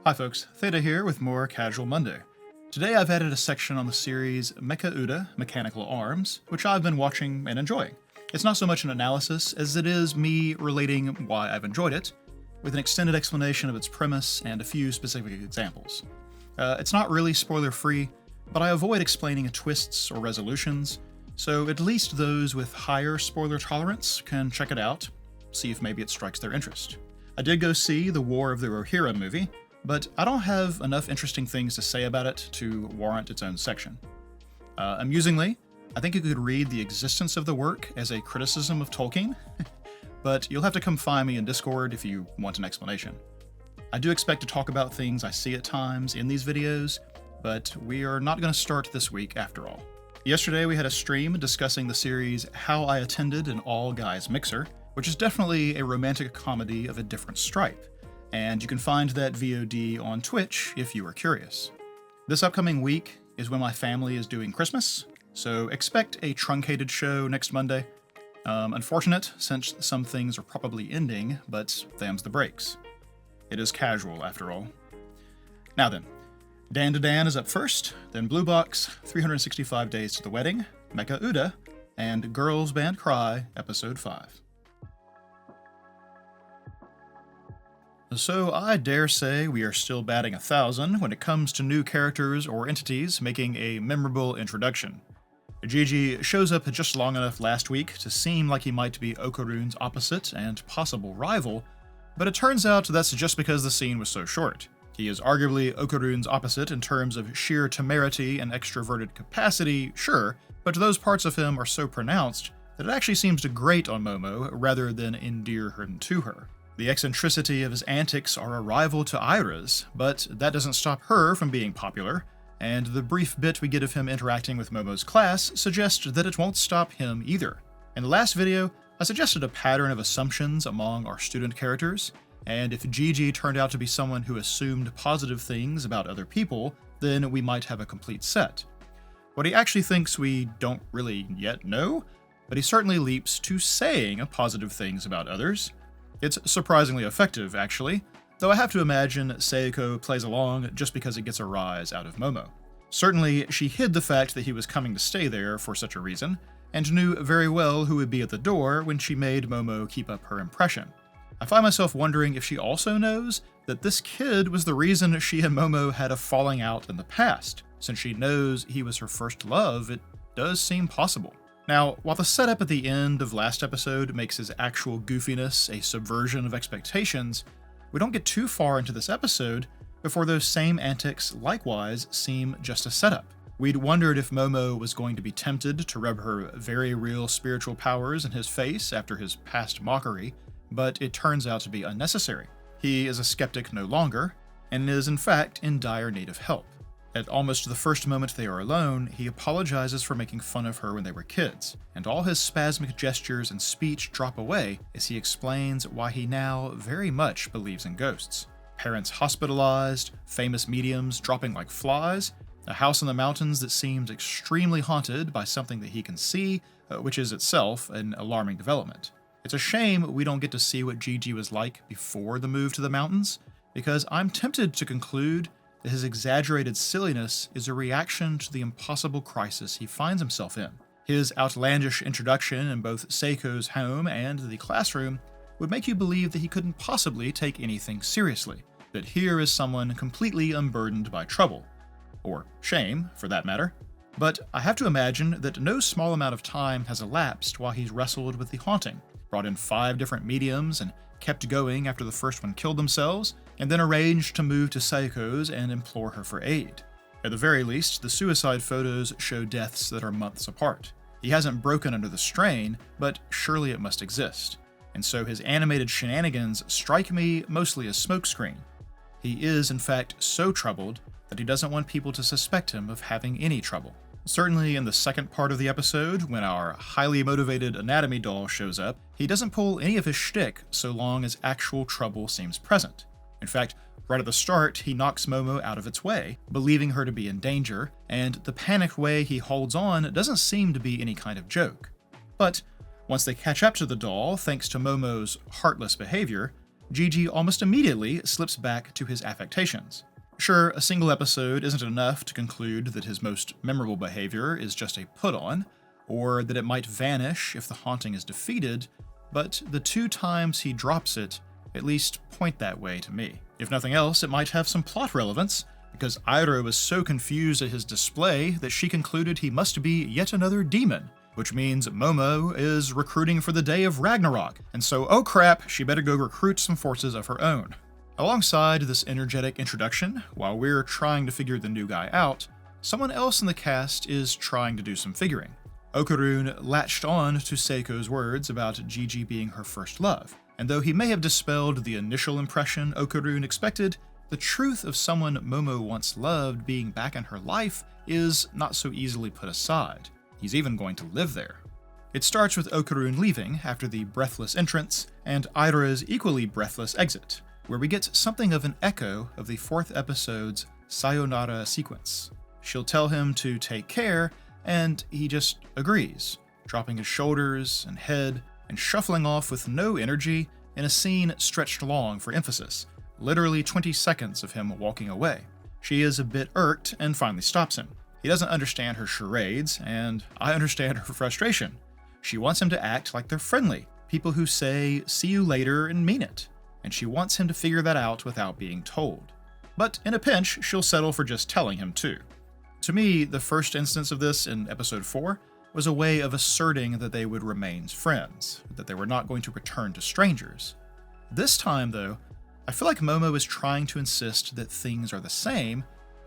Hi folks, Theta here with more Casual Monday. Today I've added a section on the series Mecha-Ude, Mechanical Arms, which I've been watching and enjoying. It's not so much an analysis as it is me relating why I've enjoyed it, with an extended explanation of its premise and a few specific examples. It's not really spoiler-free, but I avoid explaining twists or resolutions, so at least those with higher spoiler tolerance can check it out, see if maybe it strikes their interest. I did go see the War of the Rohirrim movie, but I don't have enough interesting things to say about it to warrant its own section. Amusingly, I think you could read the existence of the work as a criticism of Tolkien, but you'll have to come find me in Discord if you want an explanation. I do expect to talk about things I see at times in these videos, but we are not going to start this week after all. Yesterday we had a stream discussing the series How I Attended an All-Guys Mixer, which is definitely a romantic comedy of a different stripe, and you can find that VOD on Twitch if you are curious. This upcoming week is when my family is doing Christmas, so expect a truncated show next Monday. Unfortunate, since some things are probably ending, but them's the breaks. It is casual, after all. Now then, Dan to Dan is up first, then Blue Box, 365 Days to the Wedding, Mecha-Ude, and Girls Band Cry, Episode 5. So I dare say we are still batting 1,000 when it comes to new characters or entities making a memorable introduction. Gigi shows up just long enough last week to seem like he might be Okarun's opposite and possible rival, but it turns out that's just because the scene was so short. He is arguably Okarun's opposite in terms of sheer temerity and extroverted capacity, sure, but those parts of him are so pronounced that it actually seems to grate on Momo rather than endear him to her. The eccentricity of his antics are a rival to Ira's, but that doesn't stop her from being popular, and the brief bit we get of him interacting with Momo's class suggests that it won't stop him either. In the last video, I suggested a pattern of assumptions among our student characters, and if Gigi turned out to be someone who assumed positive things about other people, then we might have a complete set. What he actually thinks we don't really yet know, but he certainly leaps to saying positive things about others. It's surprisingly effective, actually, though I have to imagine Seiko plays along just because it gets a rise out of Momo. Certainly, she hid the fact that he was coming to stay there for such a reason, and knew very well who would be at the door when she made Momo keep up her impression. I find myself wondering if she also knows that this kid was the reason she and Momo had a falling out in the past. Since she knows he was her first love, it does seem possible. Now, while the setup at the end of last episode makes his actual goofiness a subversion of expectations, we don't get too far into this episode before those same antics likewise seem just a setup. We'd wondered if Momo was going to be tempted to rub her very real spiritual powers in his face after his past mockery, but it turns out to be unnecessary. He is a skeptic no longer, and is in fact in dire need of help. At almost the first moment they are alone, he apologizes for making fun of her when they were kids, and all his spasmic gestures and speech drop away as he explains why he now very much believes in ghosts. Parents hospitalized, famous mediums dropping like flies, a house in the mountains that seems extremely haunted by something that he can see, which is itself an alarming development. It's a shame we don't get to see what Gigi was like before the move to the mountains, because I'm tempted to conclude that his exaggerated silliness is a reaction to the impossible crisis he finds himself in. His outlandish introduction in both Seiko's home and the classroom would make you believe that he couldn't possibly take anything seriously, that here is someone completely unburdened by trouble, or shame, for that matter. But I have to imagine that no small amount of time has elapsed while he's wrestled with the haunting, brought in 5 different mediums and kept going after the first one killed themselves, and then arranged to move to Seiko's and implore her for aid. At the very least, the suicide photos show deaths that are months apart. He hasn't broken under the strain, but surely it must exist, and so his animated shenanigans strike me mostly as smokescreen. He is, in fact, so troubled that he doesn't want people to suspect him of having any trouble. Certainly in the second part of the episode, when our highly motivated anatomy doll shows up, he doesn't pull any of his shtick so long as actual trouble seems present. In fact, right at the start, he knocks Momo out of its way, believing her to be in danger, and the panicked way he holds on doesn't seem to be any kind of joke. But once they catch up to the doll, thanks to Momo's heartless behavior, Gigi almost immediately slips back to his affectations. Sure, a single episode isn't enough to conclude that his most memorable behavior is just a put-on, or that it might vanish if the haunting is defeated, but the 2 times he drops it at least point that way to me. If nothing else, it might have some plot relevance, because Iroh was so confused at his display that she concluded he must be yet another demon, which means Momo is recruiting for the day of Ragnarok, and so, oh crap, she better go recruit some forces of her own. Alongside this energetic introduction, while we're trying to figure the new guy out, someone else in the cast is trying to do some figuring. Okarun latched on to Seiko's words about Gigi being her first love, and though he may have dispelled the initial impression Okarun expected, the truth of someone Momo once loved being back in her life is not so easily put aside. He's even going to live there. It starts with Okarun leaving after the breathless entrance, and Iroh's equally breathless exit, where we get something of an echo of the 4th episode's Sayonara sequence. She'll tell him to take care, and he just agrees, dropping his shoulders and head and shuffling off with no energy in a scene stretched long for emphasis, literally 20 seconds of him walking away. She is a bit irked and finally stops him. He doesn't understand her charades, and I understand her frustration. She wants him to act like they're friendly, people who say, "see you later," and mean it, and she wants him to figure that out without being told. But in a pinch, she'll settle for just telling him too. To me, the first instance of this in episode 4 was a way of asserting that they would remain friends, that they were not going to return to strangers. This time, though, I feel like Momo is trying to insist that things are the same,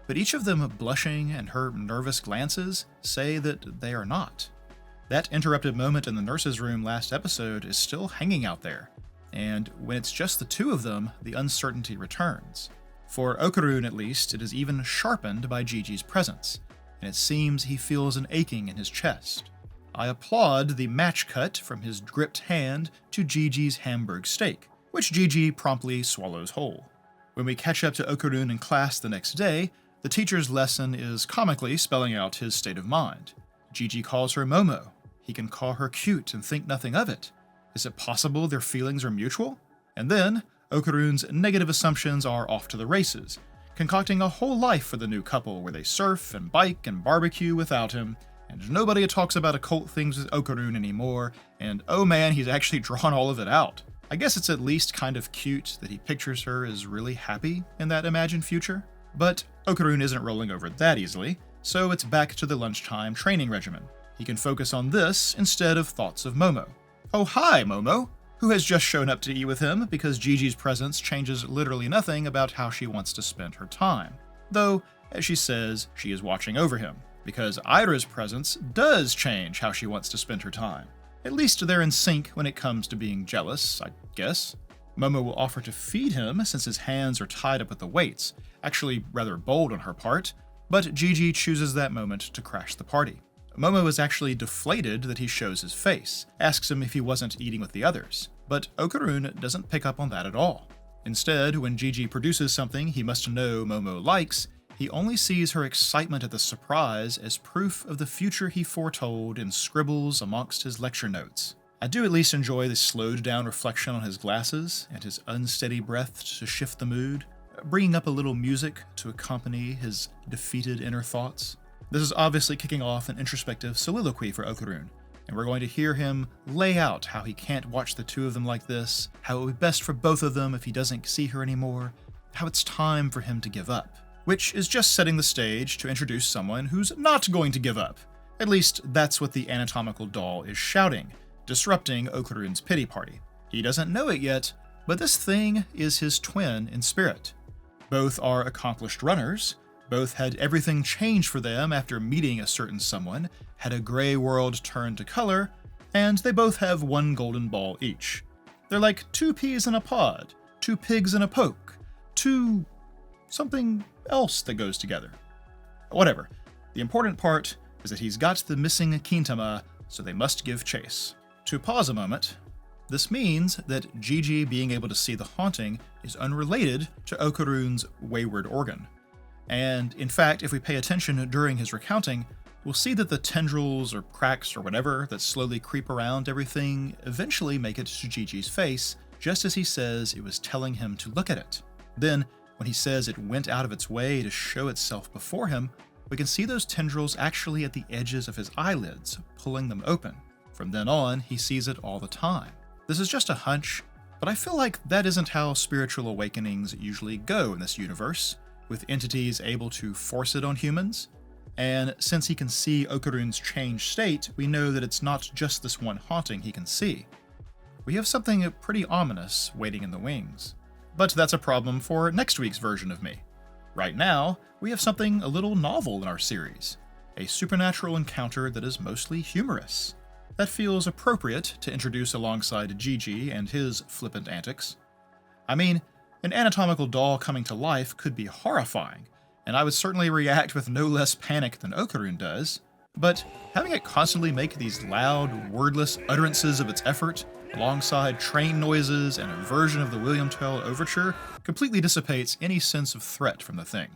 but each of them blushing and her nervous glances say that they are not. That interrupted moment in the nurse's room last episode is still hanging out there, and when it's just the 2 of them, the uncertainty returns. For Okarun, at least, it is even sharpened by Gigi's presence, and it seems he feels an aching in his chest. I applaud the match cut from his gripped hand to Gigi's Hamburg steak, which Gigi promptly swallows whole. When we catch up to Okarun in class the next day, the teacher's lesson is comically spelling out his state of mind. Gigi calls her Momo. He can call her cute and think nothing of it. Is it possible their feelings are mutual? And then, Okarun's negative assumptions are off to the races, concocting a whole life for the new couple where they surf and bike and barbecue without him, and nobody talks about occult things with Okarun anymore, and oh man, he's actually drawn all of it out. I guess it's at least kind of cute that he pictures her as really happy in that imagined future. But Okarun isn't rolling over that easily, so it's back to the lunchtime training regimen. He can focus on this instead of thoughts of Momo. Oh hi, Momo! Who has just shown up to eat with him because Gigi's presence changes literally nothing about how she wants to spend her time. Though, as she says, she is watching over him, because Iroh's presence does change how she wants to spend her time. At least they're in sync when it comes to being jealous, I guess. Momo will offer to feed him since his hands are tied up with the weights, actually rather bold on her part, but Gigi chooses that moment to crash the party. Momo is actually deflated that he shows his face, asks him if he wasn't eating with the others, but Okarun doesn't pick up on that at all. Instead, when Gigi produces something he must know Momo likes, he only sees her excitement at the surprise as proof of the future he foretold in scribbles amongst his lecture notes. I do at least enjoy the slowed-down reflection on his glasses and his unsteady breath to shift the mood, bringing up a little music to accompany his defeated inner thoughts. This is obviously kicking off an introspective soliloquy for Okarun, and we're going to hear him lay out how he can't watch the 2 of them like this, how it would be best for both of them if he doesn't see her anymore, how it's time for him to give up, which is just setting the stage to introduce someone who's not going to give up. At least that's what the anatomical doll is shouting, disrupting Okarun's pity party. He doesn't know it yet, but this thing is his twin in spirit. Both are accomplished runners, both had everything change for them after meeting a certain someone, had a gray world turn to color, and they both have 1 golden ball each. They're like 2 peas in a pod, 2 pigs in a poke, 2 something else that goes together. Whatever. The important part is that he's got the missing Kintama, so they must give chase. To pause a moment, this means that Gigi being able to see the haunting is unrelated to Okarun's wayward organ. And in fact, if we pay attention during his recounting, we'll see that the tendrils or cracks or whatever that slowly creep around everything eventually make it to Gigi's face, just as he says it was telling him to look at it. Then, when he says it went out of its way to show itself before him, we can see those tendrils actually at the edges of his eyelids, pulling them open. From then on, he sees it all the time. This is just a hunch, but I feel like that isn't how spiritual awakenings usually go in this universe, with entities able to force it on humans. And since he can see Okarun's changed state, we know that it's not just this one haunting he can see. We have something pretty ominous waiting in the wings. But that's a problem for next week's version of me. Right now, we have something a little novel in our series, a supernatural encounter that is mostly humorous. That feels appropriate to introduce alongside Gigi and his flippant antics. I mean, an anatomical doll coming to life could be horrifying, and I would certainly react with no less panic than Okarun does, but having it constantly make these loud, wordless utterances of its effort, alongside train noises and a version of the William Tell overture, completely dissipates any sense of threat from the thing.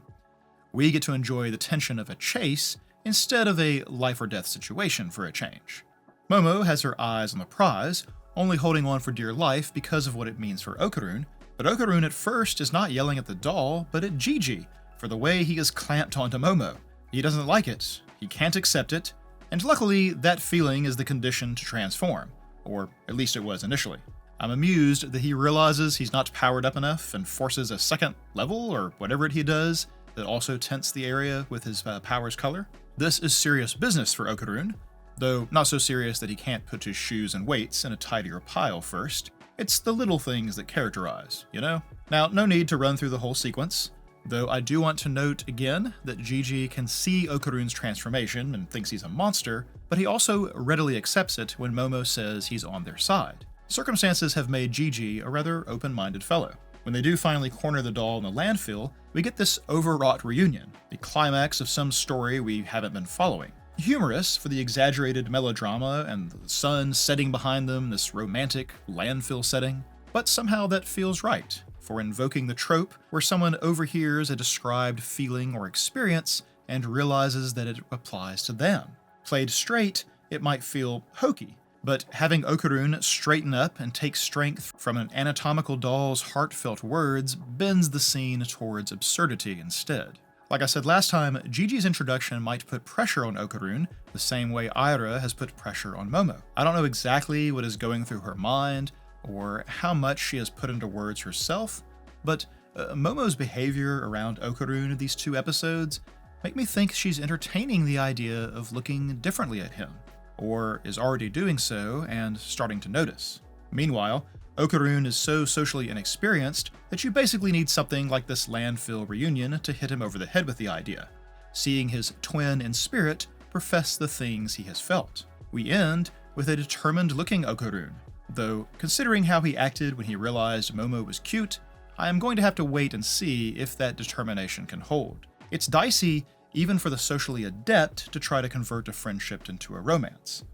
We get to enjoy the tension of a chase instead of a life-or-death situation for a change. Momo has her eyes on the prize, only holding on for dear life because of what it means for Okarun, but Okarun at first is not yelling at the doll, but at Gigi, for the way he is clamped onto Momo. He doesn't like it, he can't accept it, and luckily that feeling is the condition to transform, or at least it was initially. I'm amused that he realizes he's not powered up enough and forces a second level, or whatever he does, that also tints the area with his power's color. This is serious business for Okarun, though not so serious that he can't put his shoes and weights in a tidier pile first. It's the little things that characterize, you know? Now, no need to run through the whole sequence, though I do want to note again that Gigi can see Okarun's transformation and thinks he's a monster, but he also readily accepts it when Momo says he's on their side. Circumstances have made Gigi a rather open-minded fellow. When they do finally corner the doll in the landfill, we get this overwrought reunion, the climax of some story we haven't been following. Humorous for the exaggerated melodrama and the sun setting behind them, this romantic landfill setting, but somehow that feels right for invoking the trope where someone overhears a described feeling or experience and realizes that it applies to them. Played straight, it might feel hokey, but having Okarun straighten up and take strength from an anatomical doll's heartfelt words bends the scene towards absurdity instead. Like I said last time, Gigi's introduction might put pressure on Okarun the same way Aira has put pressure on Momo. I don't know exactly what is going through her mind or how much she has put into words herself, but Momo's behavior around Okarun these two episodes make me think she's entertaining the idea of looking differently at him, or is already doing so and starting to notice. Meanwhile, Okarun is so socially inexperienced that you basically need something like this landfill reunion to hit him over the head with the idea, seeing his twin in spirit profess the things he has felt. We end with a determined-looking Okarun, though considering how he acted when he realized Momo was cute, I am going to have to wait and see if that determination can hold. It's dicey even for the socially adept to try to convert a friendship into a romance.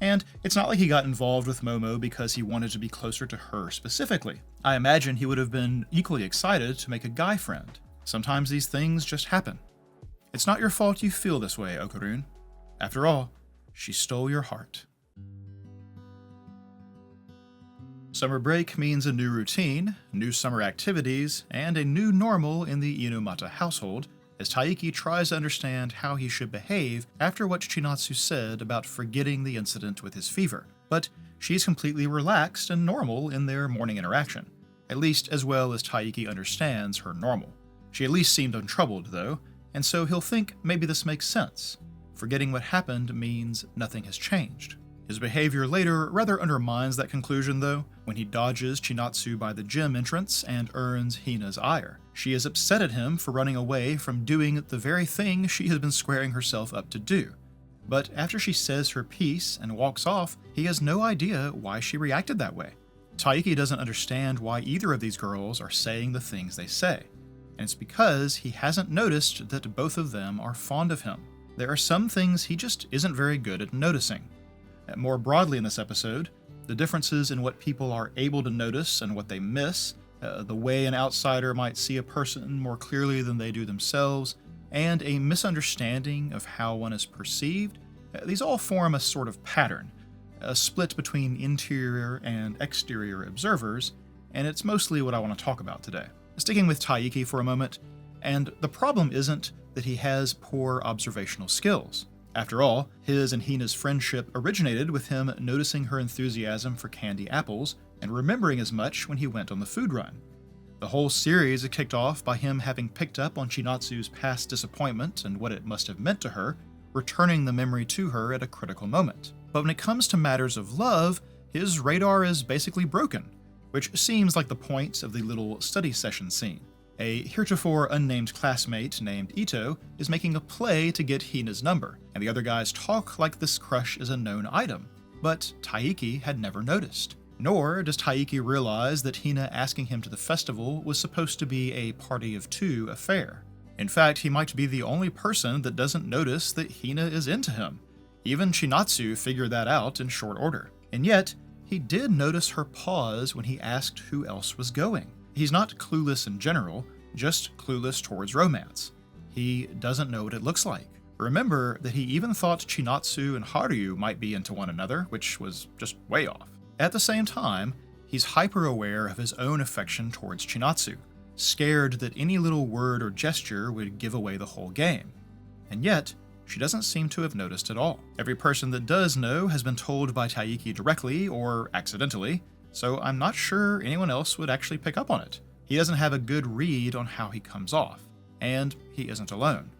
And it's not like he got involved with Momo because he wanted to be closer to her specifically. I imagine he would have been equally excited to make a guy friend. Sometimes these things just happen. It's not your fault you feel this way, Okarun. After all, she stole your heart. Summer break means a new routine, new summer activities, and a new normal in the Inomata household, as Taiki tries to understand how he should behave after what Chinatsu said about forgetting the incident with his fever. But she's completely relaxed and normal in their morning interaction, at least as well as Taiki understands her normal. She at least seemed untroubled, though, and so he'll think maybe this makes sense. Forgetting what happened means nothing has changed. His behavior later rather undermines that conclusion, though, when he dodges Chinatsu by the gym entrance and earns Hina's ire. She is upset at him for running away from doing the very thing she has been squaring herself up to do. But after she says her piece and walks off, he has no idea why she reacted that way. Taiki doesn't understand why either of these girls are saying the things they say, and it's because he hasn't noticed that both of them are fond of him. There are some things he just isn't very good at noticing. More broadly in this episode, the differences in what people are able to notice and what they miss, the way an outsider might see a person more clearly than they do themselves, and a misunderstanding of how one is perceived, these all form a sort of pattern, a split between interior and exterior observers, and it's mostly what I want to talk about today. Sticking with Taiki for a moment, and the problem isn't that he has poor observational skills. After all, his and Hina's friendship originated with him noticing her enthusiasm for candy apples and remembering as much when he went on the food run. The whole series is kicked off by him having picked up on Chinatsu's past disappointment and what it must have meant to her, returning the memory to her at a critical moment. But when it comes to matters of love, his radar is basically broken, which seems like the point of the little study session scene. A heretofore unnamed classmate named Ito is making a play to get Hina's number, and the other guys talk like this crush is a known item. But Taiki had never noticed. Nor does Taiki realize that Hina asking him to the festival was supposed to be a party of two affair. In fact, he might be the only person that doesn't notice that Hina is into him. Even Chinatsu figured that out in short order. And yet, he did notice her pause when he asked who else was going. He's not clueless in general, just clueless towards romance. He doesn't know what it looks like. Remember that he even thought Chinatsu and Haruyu might be into one another, which was just way off. At the same time, he's hyper-aware of his own affection towards Chinatsu, scared that any little word or gesture would give away the whole game. And yet, she doesn't seem to have noticed at all. Every person that does know has been told by Taiki directly or accidentally, so I'm not sure anyone else would actually pick up on it. He doesn't have a good read on how he comes off, and he isn't alone.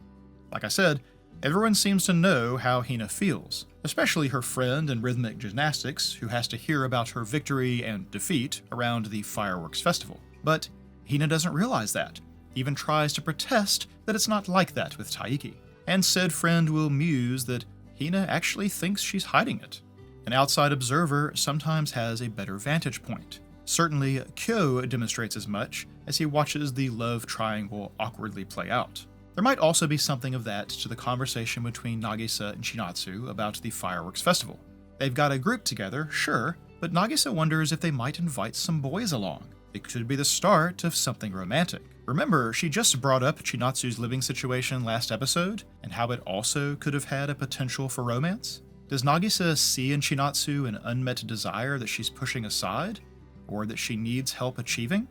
Like I said, everyone seems to know how Hina feels, especially her friend in rhythmic gymnastics who has to hear about her victory and defeat around the fireworks festival. But Hina doesn't realize that, even tries to protest that it's not like that with Taiki, and said friend will muse that Hina actually thinks she's hiding it. An outside observer sometimes has a better vantage point. Certainly, Kyo demonstrates as much as he watches the love triangle awkwardly play out. There might also be something of that to the conversation between Nagisa and Chinatsu about the fireworks festival. They've got a group together, sure, but Nagisa wonders if they might invite some boys along. It could be the start of something romantic. Remember, she just brought up Chinatsu's living situation last episode, and how it also could have had a potential for romance? Does Nagisa see in Chinatsu an unmet desire that she's pushing aside, or that she needs help achieving?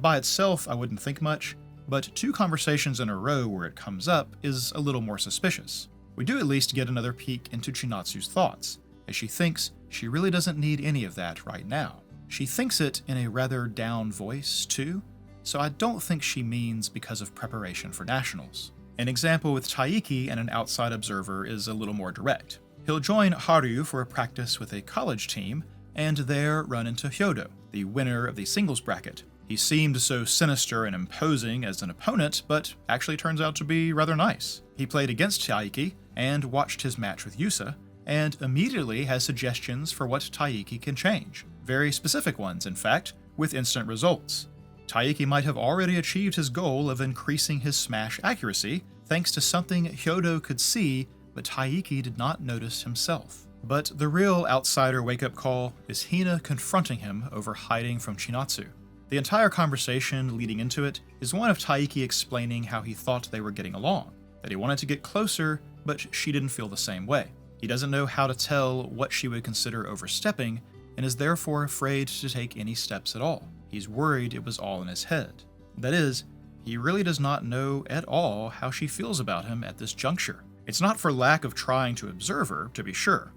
By itself, I wouldn't think much, but two conversations in a row where it comes up is a little more suspicious. We do at least get another peek into Chinatsu's thoughts, as she thinks she really doesn't need any of that right now. She thinks it in a rather down voice, too, so I don't think she means because of preparation for nationals. An example with Taiki and an outside observer is a little more direct. He'll join Haru for a practice with a college team, and there run into Hyodo, the winner of the singles bracket. He seemed so sinister and imposing as an opponent, but actually turns out to be rather nice. He played against Taiki, and watched his match with Yusa, and immediately has suggestions for what Taiki can change. Very specific ones, in fact, with instant results. Taiki might have already achieved his goal of increasing his smash accuracy, thanks to something Hyodo could see, but Taiki did not notice himself. But the real outsider wake-up call is Hina confronting him over hiding from Chinatsu. The entire conversation leading into it is one of Taiki explaining how he thought they were getting along, that he wanted to get closer, but she didn't feel the same way. He doesn't know how to tell what she would consider overstepping, and is therefore afraid to take any steps at all. He's worried it was all in his head. That is, he really does not know at all how she feels about him at this juncture. It's not for lack of trying to observe her, to be sure,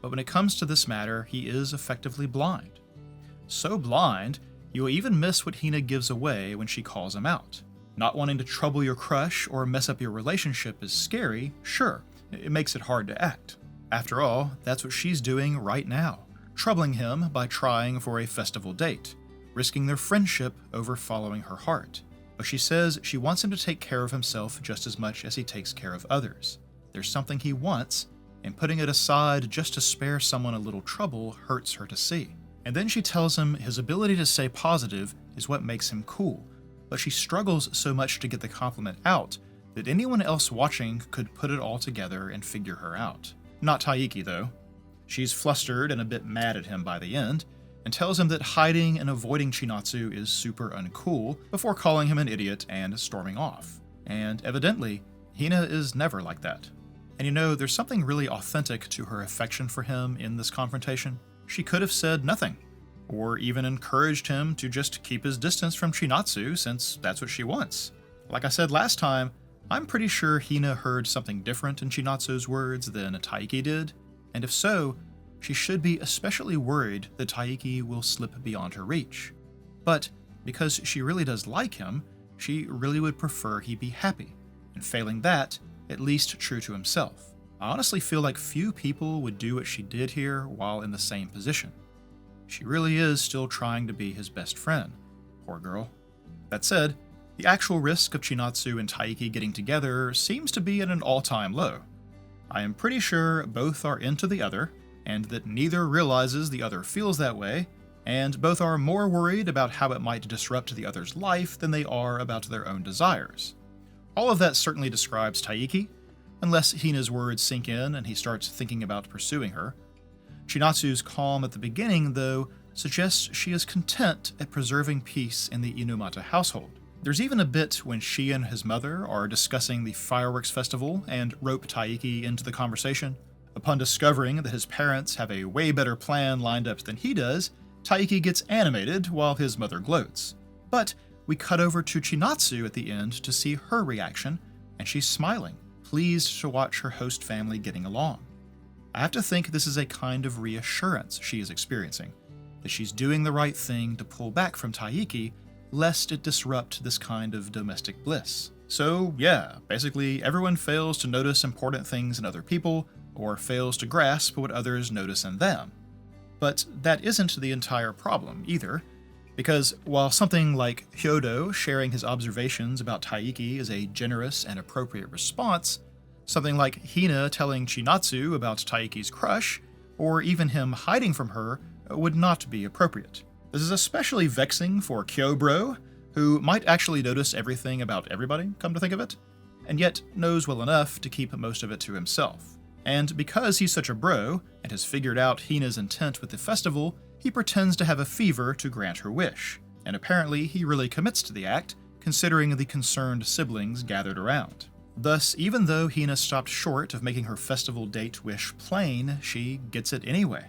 but when it comes to this matter, he is effectively blind. So blind, you'll even miss what Hina gives away when she calls him out. Not wanting to trouble your crush or mess up your relationship is scary, sure, it makes it hard to act. After all, that's what she's doing right now, troubling him by trying for a festival date, risking their friendship over following her heart. But she says she wants him to take care of himself just as much as he takes care of others. There's something he wants, and putting it aside just to spare someone a little trouble hurts her to see. And then she tells him his ability to stay positive is what makes him cool, but she struggles so much to get the compliment out that anyone else watching could put it all together and figure her out. Not Taiki, though. She's flustered and a bit mad at him by the end, and tells him that hiding and avoiding Chinatsu is super uncool before calling him an idiot and storming off. And evidently, Hina is never like that. And you know, there's something really authentic to her affection for him in this confrontation. She could have said nothing. or even encouraged him to just keep his distance from Chinatsu since that's what she wants. Like I said last time, I'm pretty sure Hina heard something different in Chinatsu's words than Taiki did, and if so, she should be especially worried that Taiki will slip beyond her reach. But because she really does like him, she really would prefer he be happy, and failing that, at least true to himself. I honestly feel like few people would do what she did here while in the same position. She really is still trying to be his best friend. Poor girl. That said, the actual risk of Chinatsu and Taiki getting together seems to be at an all-time low. I am pretty sure both are into the other, and that neither realizes the other feels that way, and both are more worried about how it might disrupt the other's life than they are about their own desires. All of that certainly describes Taiki, unless Hina's words sink in and he starts thinking about pursuing her. Chinatsu's calm at the beginning, though, suggests she is content at preserving peace in the Inumata household. There's even a bit when she and his mother are discussing the fireworks festival and rope Taiki into the conversation. Upon discovering that his parents have a way better plan lined up than he does, Taiki gets animated while his mother gloats. But we cut over to Chinatsu at the end to see her reaction, and she's smiling, pleased to watch her host family getting along. I have to think this is a kind of reassurance she is experiencing, that she's doing the right thing to pull back from Taiki, lest it disrupt this kind of domestic bliss. So yeah, basically everyone fails to notice important things in other people, or fails to grasp what others notice in them. But that isn't the entire problem either, because while something like Hyodo sharing his observations about Taiki is a generous and appropriate response, something like Hina telling Chinatsu about Taiki's crush, or even him hiding from her, would not be appropriate. This is especially vexing for Kyobro, who might actually notice everything about everybody, come to think of it, and yet knows well enough to keep most of it to himself. And because he's such a bro, and has figured out Hina's intent with the festival, he pretends to have a fever to grant her wish, and apparently he really commits to the act, considering the concerned siblings gathered around. Thus, even though Hina stopped short of making her festival date wish plain, she gets it anyway.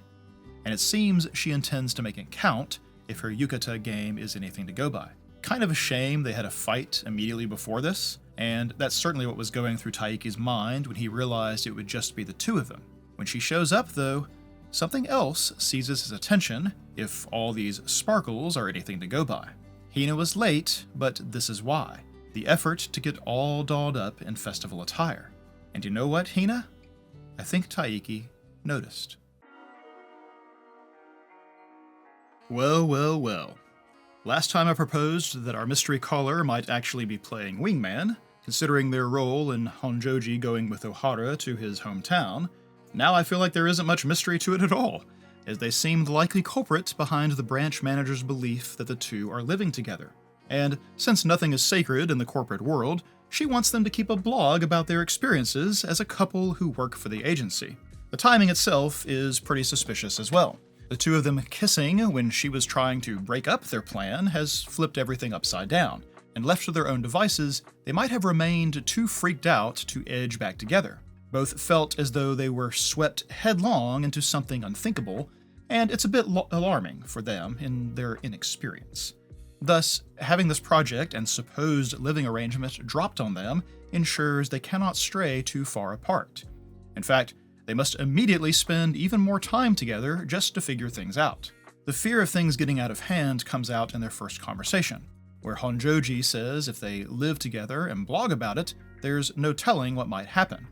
And it seems she intends to make it count, if her yukata game is anything to go by. Kind of a shame they had a fight immediately before this, and that's certainly what was going through Taiki's mind when he realized it would just be the two of them. When she shows up, though, something else seizes his attention, if all these sparkles are anything to go by. Hina was late, but this is why. The effort to get all dolled up in festival attire. And you know what, Hina? I think Taiki noticed. Well. Last time I proposed that our mystery caller might actually be playing Wingman, considering their role in Honjoji going with Ohara to his hometown. Now I feel like there isn't much mystery to it at all, as they seem the likely culprit behind the branch manager's belief that the two are living together. And since nothing is sacred in the corporate world, she wants them to keep a blog about their experiences as a couple who work for the agency. The timing itself is pretty suspicious as well. The two of them kissing when she was trying to break up their plan has flipped everything upside down, and left to their own devices, they might have remained too freaked out to edge back together. Both felt as though they were swept headlong into something unthinkable, and it's a bit alarming for them in their inexperience. Thus, having this project and supposed living arrangement dropped on them ensures they cannot stray too far apart. In fact, they must immediately spend even more time together just to figure things out. The fear of things getting out of hand comes out in their first conversation, where Honjoji says if they live together and blog about it, there's no telling what might happen,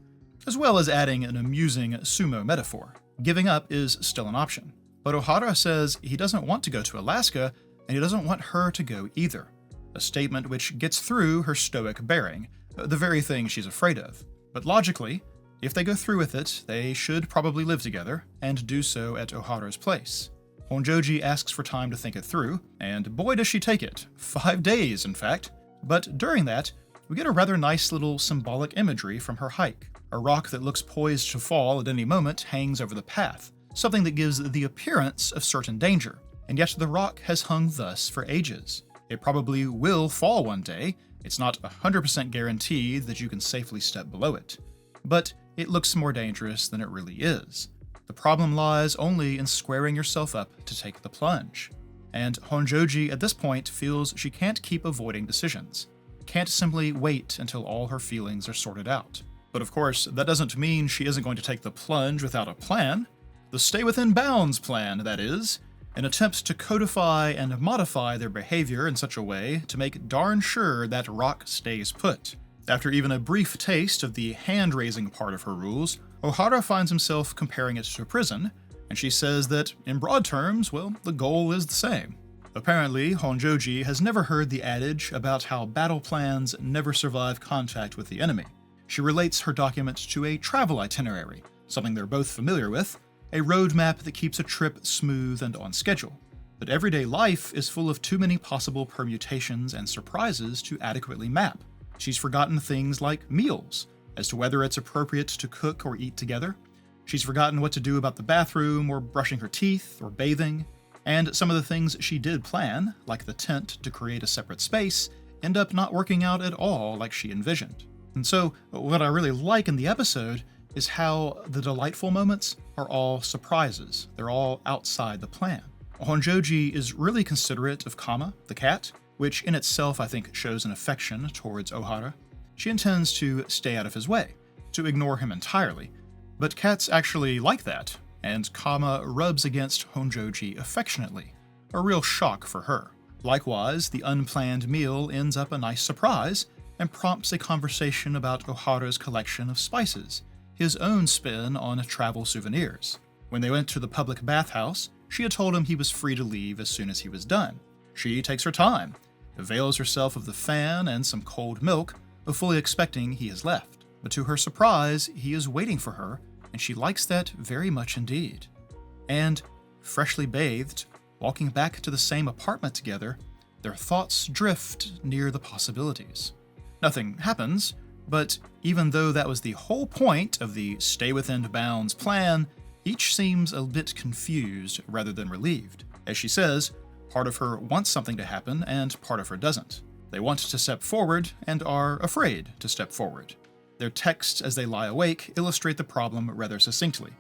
as well as adding an amusing sumo metaphor. Giving up is still an option, but Ohara says he doesn't want to go to Alaska, and he doesn't want her to go either, a statement which gets through her stoic bearing, the very thing she's afraid of. But logically, if they go through with it, they should probably live together, and do so at Ohara's place. Honjoji asks for time to think it through, and boy does she take it. 5 days, in fact. But during that, we get a rather nice little symbolic imagery from her hike. A rock that looks poised to fall at any moment hangs over the path, something that gives the appearance of certain danger. And yet the rock has hung thus for ages. It probably will fall one day. It's not 100% guaranteed that you can safely step below it. But it looks more dangerous than it really is. The problem lies only in squaring yourself up to take the plunge. And Honjoji at this point feels she can't keep avoiding decisions, can't simply wait until all her feelings are sorted out. But of course, that doesn't mean she isn't going to take the plunge without a plan. The stay within bounds plan, that is, an attempt to codify and modify their behavior in such a way to make darn sure that rock stays put. After even a brief taste of the hand-raising part of her rules, Ohara finds himself comparing it to a prison, and she says that, in broad terms, well, the goal is the same. Apparently, Honjoji has never heard the adage about how battle plans never survive contact with the enemy. She relates her document to a travel itinerary, something they're both familiar with, a roadmap that keeps a trip smooth and on schedule. But everyday life is full of too many possible permutations and surprises to adequately map. She's forgotten things like meals, as to whether it's appropriate to cook or eat together. She's forgotten what to do about the bathroom, or brushing her teeth, or bathing. And some of the things she did plan, like the tent to create a separate space, end up not working out at all like she envisioned. And so, what I really like in the episode is how the delightful moments are all surprises. They're all outside the plan. Honjoji is really considerate of Kama, the cat, which in itself I think shows an affection towards Ohara. She intends to stay out of his way, to ignore him entirely, but cats actually like that, and Kama rubs against Honjoji affectionately, a real shock for her. Likewise, the unplanned meal ends up a nice surprise and prompts a conversation about Ohara's collection of spices, his own spin on travel souvenirs. When they went to the public bathhouse, she had told him he was free to leave as soon as he was done. She takes her time, avails herself of the fan and some cold milk, fully expecting he has left. But to her surprise, he is waiting for her, and she likes that very much indeed. And, freshly bathed, walking back to the same apartment together, their thoughts drift near the possibilities. Nothing happens, but even though that was the whole point of the stay within bounds plan, each seems a bit confused rather than relieved. As she says, part of her wants something to happen and part of her doesn't. They want to step forward and are afraid to step forward. Their texts as they lie awake illustrate the problem rather succinctly,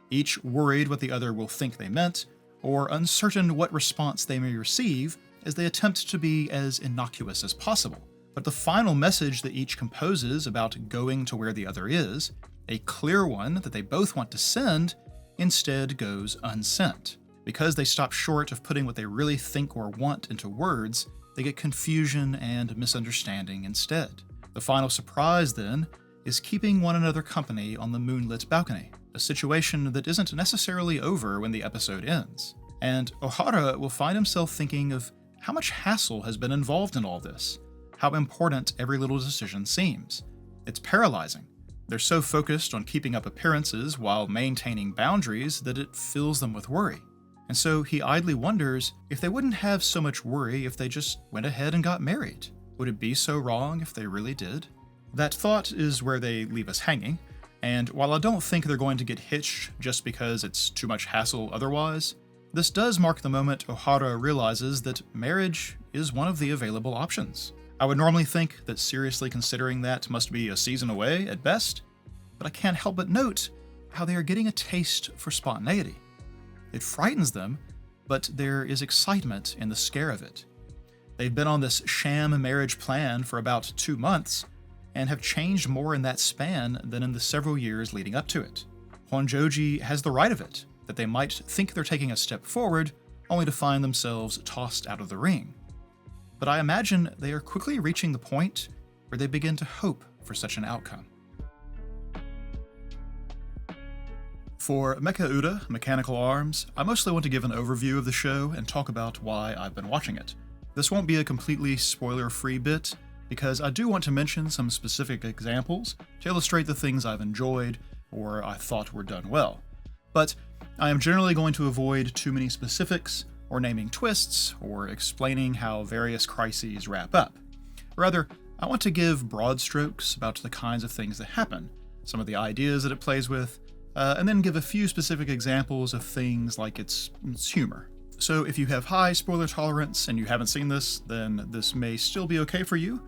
each worried what the other will think they meant, or uncertain what response they may receive as they attempt to be as innocuous as possible. But the final message that each composes about going to where the other is, a clear one that they both want to send, instead goes unsent. Because they stop short of putting what they really think or want into words, they get confusion and misunderstanding instead. The final surprise, then, is keeping one another company on the moonlit balcony, a situation that isn't necessarily over when the episode ends. And Ohara will find himself thinking of how much hassle has been involved in all this, how important every little decision seems. It's paralyzing. They're so focused on keeping up appearances while maintaining boundaries that it fills them with worry. And so he idly wonders if they wouldn't have so much worry if they just went ahead and got married. Would it be so wrong if they really did? That thought is where they leave us hanging, and while I don't think they're going to get hitched just because it's too much hassle otherwise, this does mark the moment Ohara realizes that marriage is one of the available options. I would normally think that seriously considering that must be a season away at best, but I can't help but note how they are getting a taste for spontaneity. It frightens them, but there is excitement in the scare of it. They've been on this sham marriage plan for about 2 months, and have changed more in that span than in the several years leading up to it. Honjoji has the right of it, that they might think they're taking a step forward, only to find themselves tossed out of the ring. But I imagine they are quickly reaching the point where they begin to hope for such an outcome. For Mecha-Ude, Mechanical Arms, I mostly want to give an overview of the show and talk about why I've been watching it. This won't be a completely spoiler-free bit, because I do want to mention some specific examples to illustrate the things I've enjoyed or I thought were done well. But I am generally going to avoid too many specifics, or naming twists, or explaining how various crises wrap up. Rather, I want to give broad strokes about the kinds of things that happen, some of the ideas that it plays with, and then give a few specific examples of things like its humor. So if you have high spoiler tolerance and you haven't seen this, then this may still be okay for you,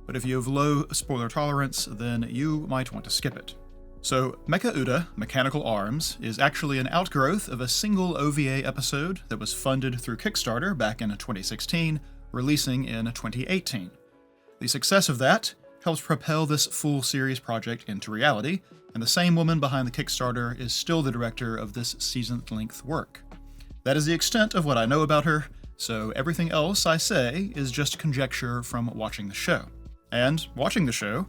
but if you have low spoiler tolerance, then you might want to skip it. So, Mecha-Ude, Mechanical Arms, is actually an outgrowth of a single OVA episode that was funded through Kickstarter back in 2016, releasing in 2018. The success of that helps propel this full series project into reality, and the same woman behind the Kickstarter is still the director of this season-length work. That is the extent of what I know about her, so everything else I say is just conjecture from watching the show. And watching the show,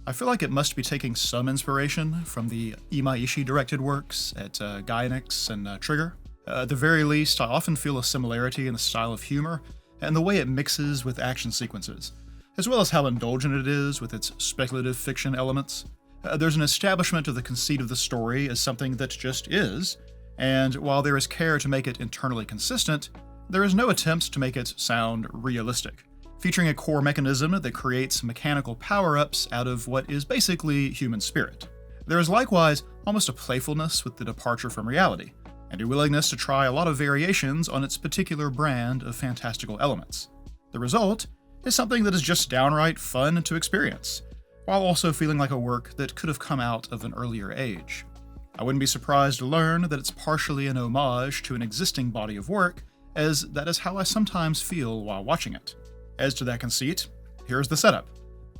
I feel like it must be taking some inspiration from the Imaishi-directed works at Gainax and Trigger. At the very least, I often feel a similarity in the style of humor and the way it mixes with action sequences, as well as how indulgent it is with its speculative fiction elements. There's an establishment of the conceit of the story as something that just is, and while there is care to make it internally consistent, there is no attempt to make it sound realistic, featuring a core mechanism that creates mechanical power-ups out of what is basically human spirit. There is likewise almost a playfulness with the departure from reality, and a willingness to try a lot of variations on its particular brand of fantastical elements. The result is something that is just downright fun to experience, while also feeling like a work that could have come out of an earlier age. I wouldn't be surprised to learn that it's partially an homage to an existing body of work, as that is how I sometimes feel while watching it. As to that conceit, here's the setup.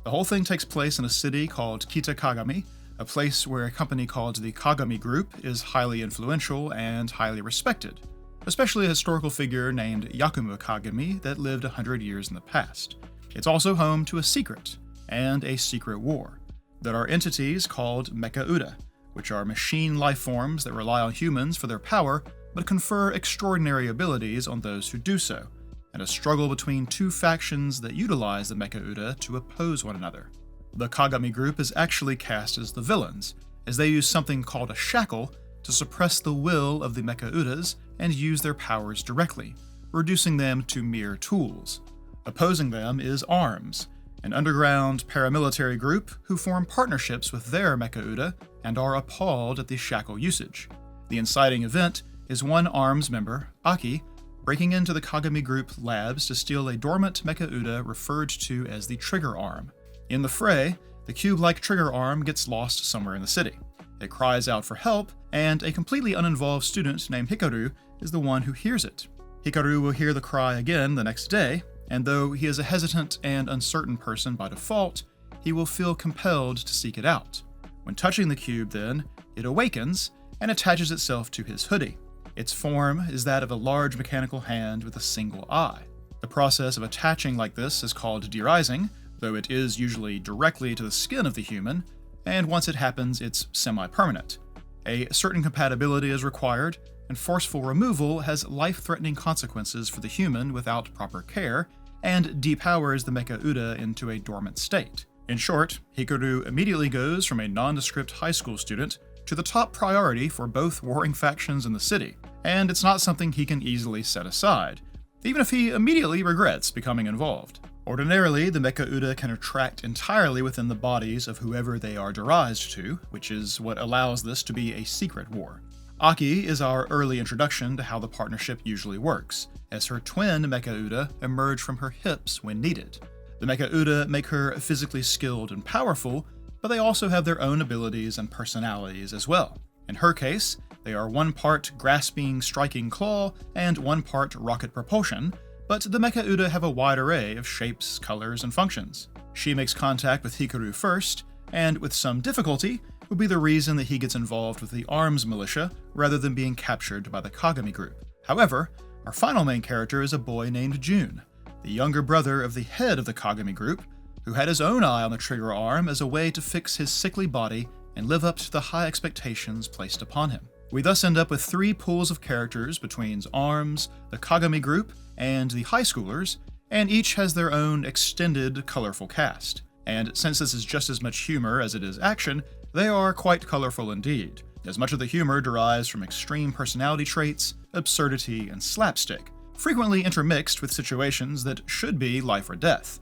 The whole thing takes place in a city called Kita Kagami, a place where a company called the Kagami Group is highly influential and highly respected, especially a historical figure named Yakumo Kagami that lived 100 years in the past. It's also home to a secret, and a secret war, that are entities called Mecha-Ude, which are machine life forms that rely on humans for their power, but confer extraordinary abilities on those who do so, and a struggle between two factions that utilize the Mecha-Ude to oppose one another. The Kagami Group is actually cast as the villains, as they use something called a shackle to suppress the will of the Mecha-Udes and use their powers directly, reducing them to mere tools. Opposing them is Arms, an underground paramilitary group who form partnerships with their Mecha-Ude and are appalled at the shackle usage. The inciting event is one Arms member, Aki, breaking into the Kagami Group labs to steal a dormant Mecha-Ude referred to as the Trigger Arm. In the fray, the cube-like Trigger Arm gets lost somewhere in the city. It cries out for help, and a completely uninvolved student named Hikaru is the one who hears it. Hikaru will hear the cry again the next day, and though he is a hesitant and uncertain person by default, he will feel compelled to seek it out. When touching the cube, then, it awakens and attaches itself to his hoodie. Its form is that of a large mechanical hand with a single eye. The process of attaching like this is called derising, though it is usually directly to the skin of the human, and once it happens, it's semi-permanent. A certain compatibility is required, and forceful removal has life-threatening consequences for the human without proper care, and depowers the Mecha-Ude into a dormant state. In short, Hikaru immediately goes from a nondescript high school student to the top priority for both warring factions in the city, and it's not something he can easily set aside, even if he immediately regrets becoming involved. Ordinarily, the Mecha-Ude can attract entirely within the bodies of whoever they are derised to, which is what allows this to be a secret war. Aki is our early introduction to how the partnership usually works, as her twin Mecha-Ude emerge from her hips when needed. The Mecha-Ude make her physically skilled and powerful, but they also have their own abilities and personalities as well. In her case, they are one part grasping, striking claw and one part rocket propulsion, but the Mecha-Ude have a wide array of shapes, colors, and functions. She makes contact with Hikaru first, and with some difficulty, would be the reason that he gets involved with the Arms militia rather than being captured by the Kagami Group. However, our final main character is a boy named Jun, the younger brother of the head of the Kagami Group, who had his own eye on the Trigger Arm as a way to fix his sickly body and live up to the high expectations placed upon him. We thus end up with three pools of characters between Arms, the Kagami Group, and the high schoolers, and each has their own extended, colorful cast. And since this is just as much humor as it is action, they are quite colorful indeed, as much of the humor derives from extreme personality traits, absurdity, and slapstick, frequently intermixed with situations that should be life or death.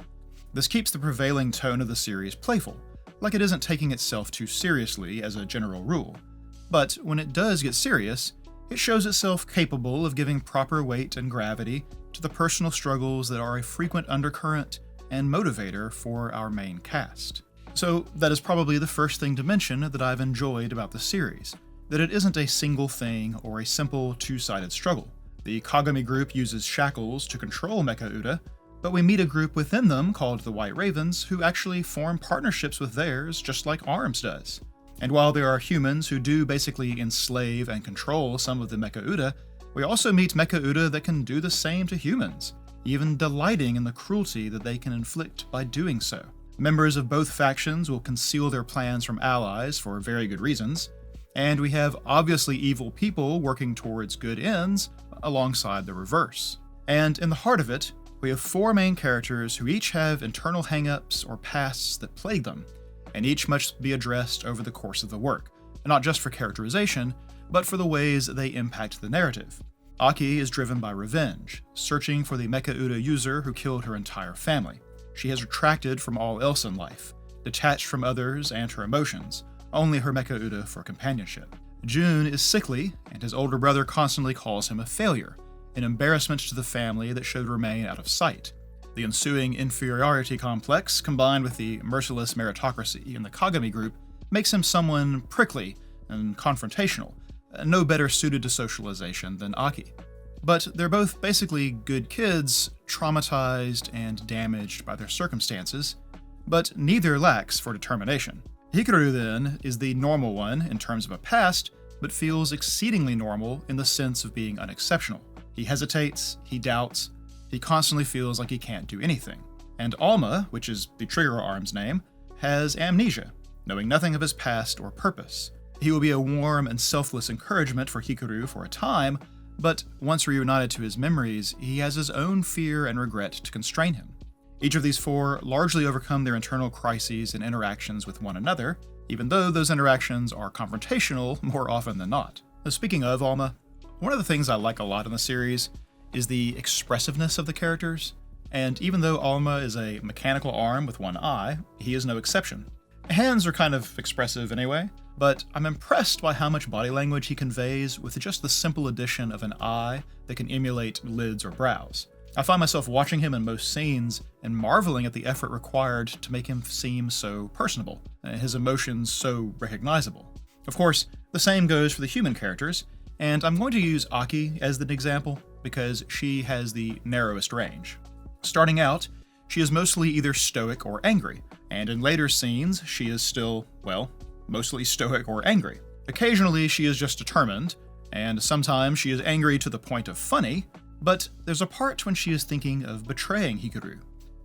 This keeps the prevailing tone of the series playful, like it isn't taking itself too seriously as a general rule. But when it does get serious, it shows itself capable of giving proper weight and gravity to the personal struggles that are a frequent undercurrent and motivator for our main cast. So that is probably the first thing to mention that I've enjoyed about the series, that it isn't a single thing or a simple two-sided struggle. The Kagami group uses shackles to control Mecha-Ude, but we meet a group within them called the White Ravens who actually form partnerships with theirs just like ARMS does. And while there are humans who do basically enslave and control some of the Mecha-Ude, we also meet Mecha-Ude that can do the same to humans, even delighting in the cruelty that they can inflict by doing so. Members of both factions will conceal their plans from allies for very good reasons, and we have obviously evil people working towards good ends alongside the reverse. And in the heart of it, we have four main characters who each have internal hang-ups or pasts that plague them, and each must be addressed over the course of the work, not just for characterization, but for the ways they impact the narrative. Aki is driven by revenge, searching for the Mecha-Ude user who killed her entire family. She has retracted from all else in life, detached from others and her emotions, only her Mecha-Ude for companionship. Jun is sickly, and his older brother constantly calls him a failure, an embarrassment to the family that should remain out of sight. The ensuing inferiority complex, combined with the merciless meritocracy in the Kagami group, makes him someone prickly and confrontational, no better suited to socialization than Aki. But they're both basically good kids, traumatized and damaged by their circumstances, but neither lacks for determination. Hikaru, then, is the normal one in terms of a past, but feels exceedingly normal in the sense of being unexceptional. He hesitates, he doubts, he constantly feels like he can't do anything. And Alma, which is the trigger arm's name, has amnesia, knowing nothing of his past or purpose. He will be a warm and selfless encouragement for Hikaru for a time, but once reunited to his memories, he has his own fear and regret to constrain him. Each of these four largely overcome their internal crises and interactions with one another, even though those interactions are confrontational more often than not. Now, speaking of Alma, one of the things I like a lot in the series is the expressiveness of the characters, and even though Alma is a mechanical arm with one eye, he is no exception. Hands are kind of expressive anyway, but I'm impressed by how much body language he conveys with just the simple addition of an eye that can emulate lids or brows. I find myself watching him in most scenes and marveling at the effort required to make him seem so personable, and his emotions so recognizable. Of course, the same goes for the human characters, and I'm going to use Aki as an example because she has the narrowest range. Starting out, she is mostly either stoic or angry, and in later scenes, she is still, well, mostly stoic or angry. Occasionally, she is just determined, and sometimes she is angry to the point of funny, but there's a part when she is thinking of betraying Hikaru,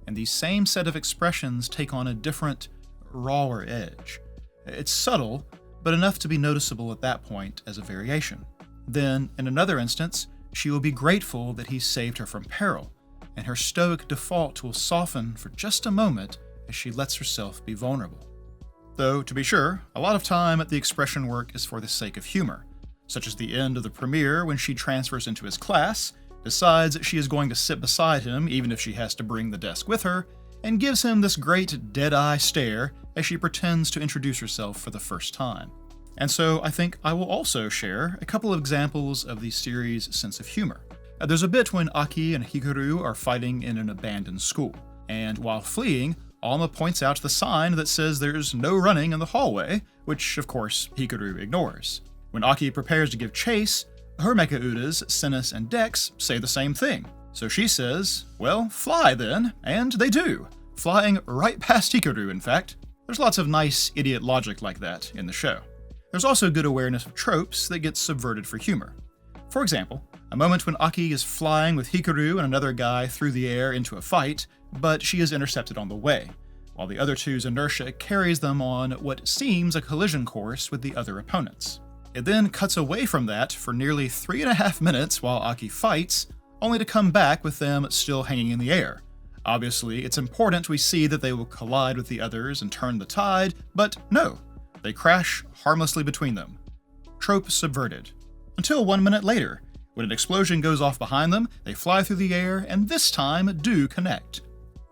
and these same set of expressions take on a different, rawer edge. It's subtle, but enough to be noticeable at that point as a variation. Then, in another instance, she will be grateful that he saved her from peril, and her stoic default will soften for just a moment as she lets herself be vulnerable. Though, to be sure, a lot of time the expression work is for the sake of humor, such as the end of the premiere when she transfers into his class, decides she is going to sit beside him even if she has to bring the desk with her, and gives him this great dead-eye stare as she pretends to introduce herself for the first time. And so I think I will also share a couple of examples of the series' sense of humor. There's a bit when Aki and Hikaru are fighting in an abandoned school, and while fleeing, Alma points out the sign that says there's no running in the hallway, which, of course, Hikaru ignores. When Aki prepares to give chase, her Mecha-Udes, Sinus and Dex, say the same thing. So she says, well, fly then, and they do, flying right past Hikaru, in fact. There's lots of nice idiot logic like that in the show. There's also good awareness of tropes that get subverted for humor. For example, a moment when Aki is flying with Hikaru and another guy through the air into a fight, but she is intercepted on the way, while the other two's inertia carries them on what seems a collision course with the other opponents. It then cuts away from that for nearly 3.5 minutes while Aki fights, only to come back with them still hanging in the air. Obviously, it's important we see that they will collide with the others and turn the tide, but no, they crash harmlessly between them. Trope subverted. Until 1 minute later, when an explosion goes off behind them, they fly through the air and this time do connect.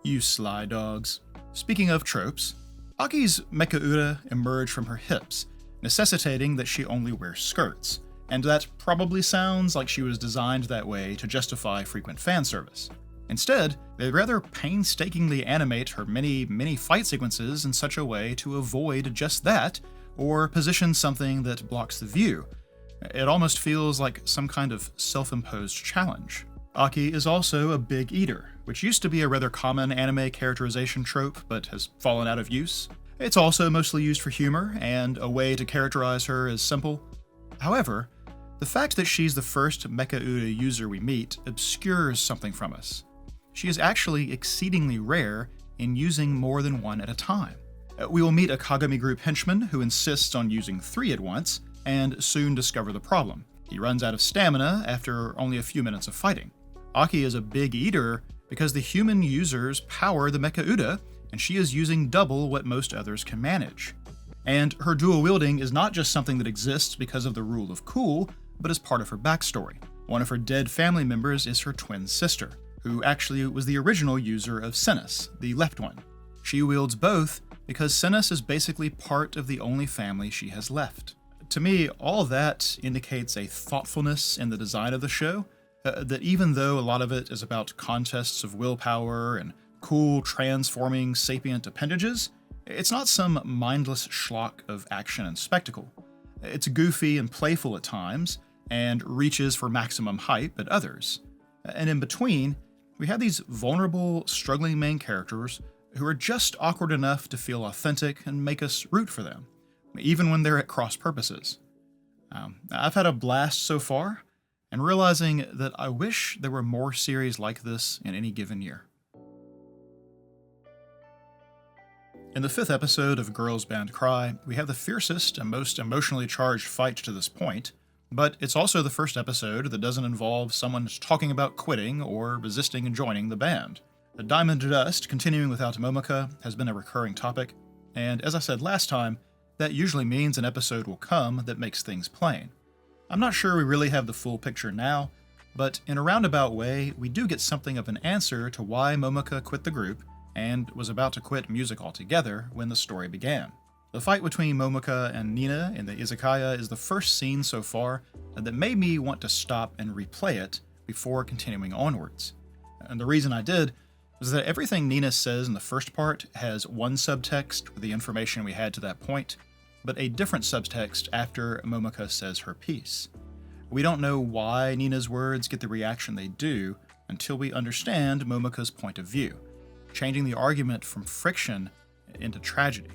You sly dogs. Speaking of tropes, Aki's Mecha-Ude emerge from her hips, necessitating that she only wear skirts, and that probably sounds like she was designed that way to justify frequent fan service. Instead, They rather painstakingly animate her many fight sequences in such a way to avoid just that, or position something that blocks the view. It almost feels like some kind of self-imposed challenge. Aki is also a big eater, which used to be a rather common anime characterization trope, but has fallen out of use. It's also mostly used for humor, and a way to characterize her is simple. However, the fact that she's the first Mecha-Ude user we meet obscures something from us. She is actually exceedingly rare in using more than one at a time. We will meet a Kagami Group henchman who insists on using 3 at once, and soon discover the problem. He runs out of stamina after only a few minutes of fighting. Aki is a big eater because the human users power the Mecha-Ude, and she is using double what most others can manage. And her dual wielding is not just something that exists because of the rule of cool, but is part of her backstory. One of her dead family members is her twin sister, who actually was the original user of Sinus, the left one. She wields both because Sinus is basically part of the only family she has left. To me, all that indicates a thoughtfulness in the design of the show, that even though a lot of it is about contests of willpower and cool transforming sapient appendages, it's not some mindless schlock of action and spectacle. It's goofy and playful at times, and reaches for maximum hype at others. And in between, we have these vulnerable, struggling main characters who are just awkward enough to feel authentic and make us root for them, even when they're at cross purposes. I've had a blast so far, and realizing that I wish there were more series like this in any given year. In the 5th episode of Girls Band Cry, we have the fiercest and most emotionally charged fight to this point, but it's also the first episode that doesn't involve someone talking about quitting or resisting joining the band. The Diamond Dust continuing without Momoko has been a recurring topic, and as I said last time, that usually means an episode will come that makes things plain. I'm not sure we really have the full picture now, but in a roundabout way, we do get something of an answer to why Momoko quit the group and was about to quit music altogether when the story began. The fight between Momoko and Nina in the izakaya is the first scene so far that made me want to stop and replay it before continuing onwards. And the reason I did was that everything Nina says in the first part has one subtext with the information we had to that point, but a different subtext after Momoko says her piece. We don't know why Nina's words get the reaction they do until we understand Momoko's point of view, changing the argument from friction into tragedy.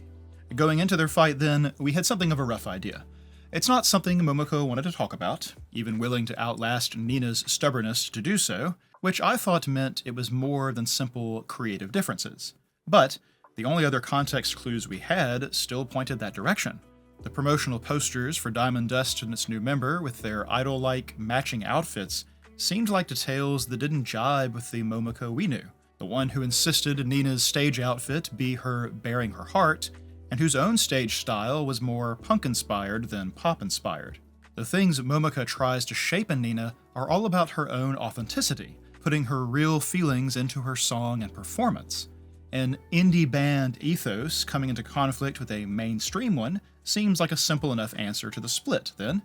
Going into their fight then, we had something of a rough idea. It's not something Momoko wanted to talk about, even willing to outlast Nina's stubbornness to do so, which I thought meant it was more than simple creative differences. But the only other context clues we had still pointed that direction. The promotional posters for Diamond Dust and its new member with their idol-like matching outfits seemed like details that didn't jibe with the Momoko we knew. The one who insisted Nina's stage outfit be her bearing her heart, and whose own stage style was more punk-inspired than pop-inspired. The things Momoko tries to shape in Nina are all about her own authenticity, putting her real feelings into her song and performance. An indie band ethos coming into conflict with a mainstream one seems like a simple enough answer to the split, then.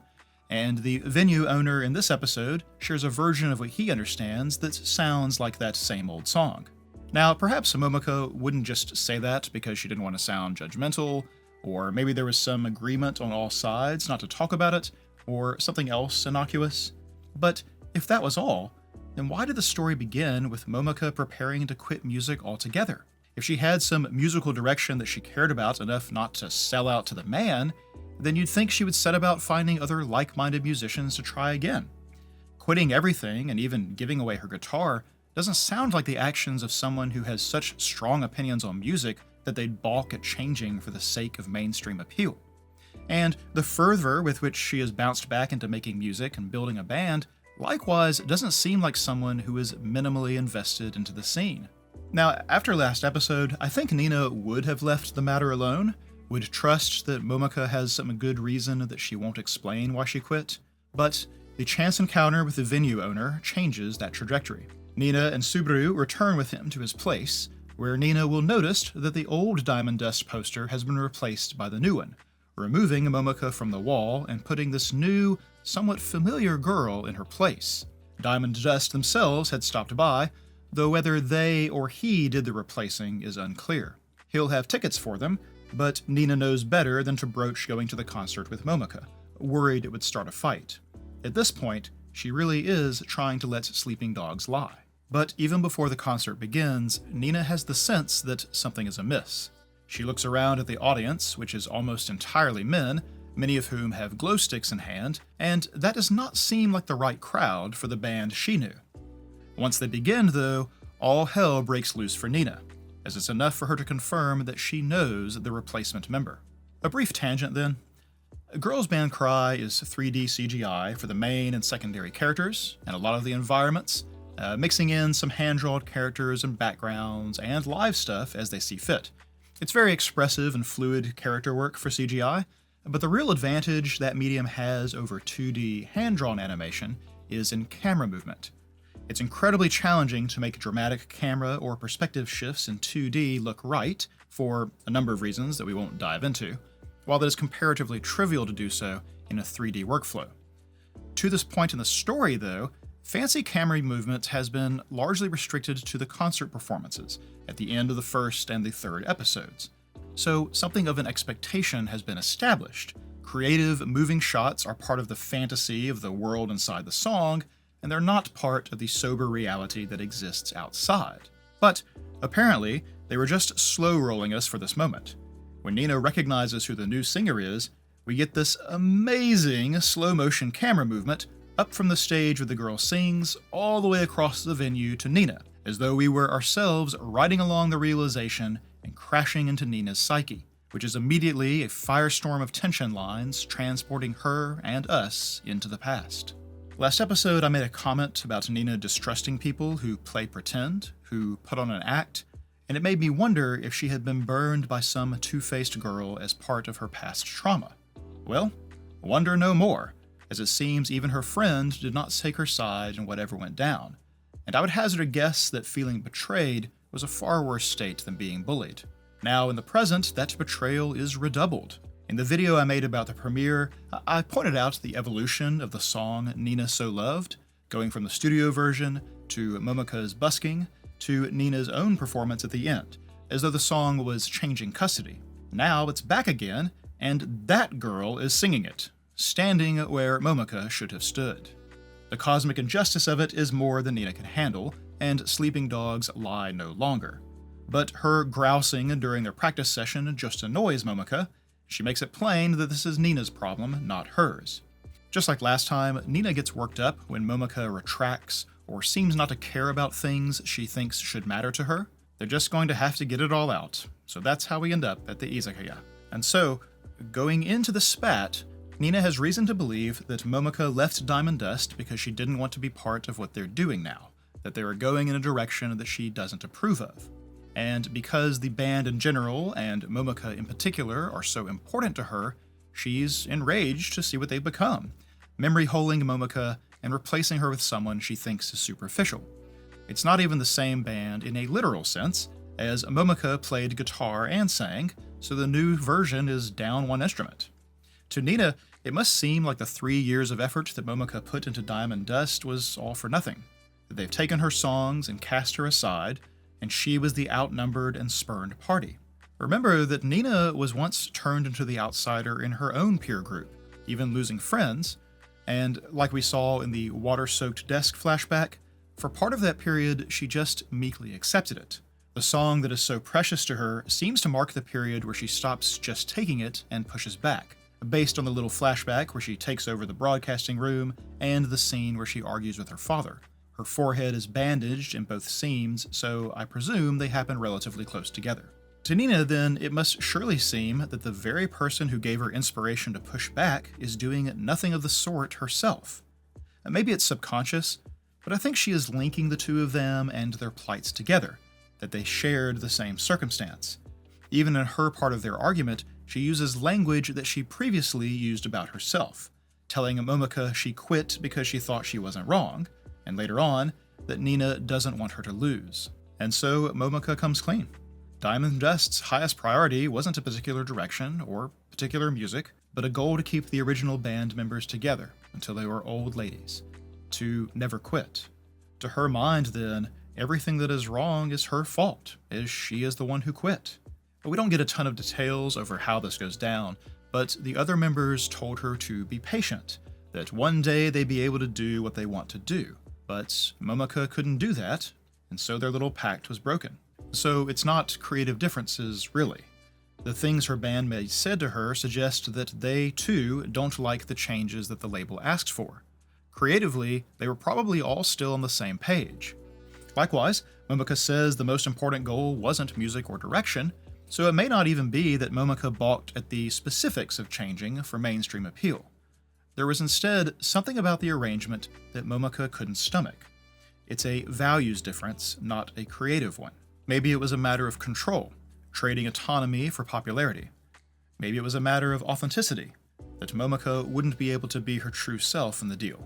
And the venue owner in this episode shares a version of what he understands that sounds like that same old song. Now, perhaps Momoko wouldn't just say that because she didn't want to sound judgmental, or maybe there was some agreement on all sides not to talk about it, or something else innocuous. But if that was all, then why did the story begin with Momoko preparing to quit music altogether? If she had some musical direction that she cared about enough not to sell out to the man, then you'd think she would set about finding other like-minded musicians to try again. Quitting everything and even giving away her guitar doesn't sound like the actions of someone who has such strong opinions on music that they'd balk at changing for the sake of mainstream appeal. And the fervor with which she has bounced back into making music and building a band likewise doesn't seem like someone who is minimally invested into the scene. Now, after last episode, I think Nina would have left the matter alone, would trust that Momoko has some good reason that she won't explain why she quit, but the chance encounter with the venue owner changes that trajectory. Nina and Subaru return with him to his place, where Nina will notice that the old Diamond Dust poster has been replaced by the new one, removing Momoko from the wall and putting this new, somewhat familiar girl in her place. Diamond Dust themselves had stopped by, though whether they or he did the replacing is unclear. He'll have tickets for them, but Nina knows better than to broach going to the concert with Momoko, worried it would start a fight. At this point, she really is trying to let sleeping dogs lie. But even before the concert begins, Nina has the sense that something is amiss. She looks around at the audience, which is almost entirely men, many of whom have glow sticks in hand, and that does not seem like the right crowd for the band she knew. Once they begin, though, all hell breaks loose for Nina, as it's enough for her to confirm that she knows the replacement member. A brief tangent then. Girls Band Cry is 3D CGI for the main and secondary characters, and a lot of the environments, mixing in some hand-drawn characters and backgrounds and live stuff as they see fit. It's very expressive and fluid character work for CGI, but the real advantage that medium has over 2D hand-drawn animation is in camera movement. It's incredibly challenging to make dramatic camera or perspective shifts in 2D look right, for a number of reasons that we won't dive into, while it is comparatively trivial to do so in a 3D workflow. To this point in the story, though, fancy camera movement has been largely restricted to the concert performances at the end of the first and the third episodes. So something of an expectation has been established. Creative, moving shots are part of the fantasy of the world inside the song, and they're not part of the sober reality that exists outside. But apparently, they were just slow-rolling us for this moment. When Nina recognizes who the new singer is, we get this amazing slow-motion camera movement up from the stage where the girl sings, all the way across the venue to Nina, as though we were ourselves riding along the realization and crashing into Nina's psyche, which is immediately a firestorm of tension lines transporting her and us into the past. Last episode, I made a comment about Nina distrusting people who play pretend, who put on an act, and it made me wonder if she had been burned by some two-faced girl as part of her past trauma. Well, wonder no more, as it seems even her friend did not take her side in whatever went down, and I would hazard a guess that feeling betrayed was a far worse state than being bullied. Now, in the present, that betrayal is redoubled. In the video I made about the premiere, I pointed out the evolution of the song Nina So Loved, going from the studio version to Momoko's busking to Nina's own performance at the end, as though the song was changing custody. Now it's back again, and that girl is singing it, standing where Momoko should have stood. The cosmic injustice of it is more than Nina can handle, and sleeping dogs lie no longer. But her grousing during their practice session just annoys Momoko. She makes it plain that this is Nina's problem, not hers. Just like last time, Nina gets worked up when Momoko retracts or seems not to care about things she thinks should matter to her. They're just going to have to get it all out. So that's how we end up at the izakaya. And so, going into the spat, Nina has reason to believe that Momoko left Diamond Dust because she didn't want to be part of what they're doing now, that they are going in a direction that she doesn't approve of. And because the band in general, and Momoko in particular, are so important to her, she's enraged to see what they've become, memory-holing Momoko and replacing her with someone she thinks is superficial. It's not even the same band in a literal sense, as Momoko played guitar and sang, so the new version is down one instrument. To Nina, it must seem like the 3 years of effort that Momoko put into Diamond Dust was all for nothing, that they've taken her songs and cast her aside, and she was the outnumbered and spurned party. Remember that Nina was once turned into the outsider in her own peer group, even losing friends, and like we saw in the water-soaked desk flashback, for part of that period she just meekly accepted it. The song that is so precious to her seems to mark the period where she stops just taking it and pushes back, based on the little flashback where she takes over the broadcasting room and the scene where she argues with her father. Her forehead is bandaged in both scenes, so I presume they happen relatively close together. To Nina, then, it must surely seem that the very person who gave her inspiration to push back is doing nothing of the sort herself. Maybe it's subconscious, but I think she is linking the two of them and their plights together, that they shared the same circumstance. Even in her part of their argument, she uses language that she previously used about herself, telling Momoko she quit because she thought she wasn't wrong, and later on, that Nina doesn't want her to lose. And so Momoko comes clean. Diamond Dust's highest priority wasn't a particular direction or particular music, but a goal to keep the original band members together until they were old ladies, to never quit. To her mind, then, Everything that is wrong is her fault, as she is the one who quit. But we don't get a ton of details over how this goes down, but the other members told her to be patient, that one day they'd be able to do what they want to do. But Momoko couldn't do that, and so their little pact was broken. So it's not creative differences, really. The things her bandmates said to her suggest that they, too, don't like the changes that the label asks for. Creatively, they were probably all still on the same page. Likewise, Momoko says the most important goal wasn't music or direction, so it may not even be that Momoko balked at the specifics of changing for mainstream appeal. There was instead something about the arrangement that Momoko couldn't stomach. It's a values difference, not a creative one. Maybe it was a matter of control, trading autonomy for popularity. Maybe it was a matter of authenticity, that Momoko wouldn't be able to be her true self in the deal.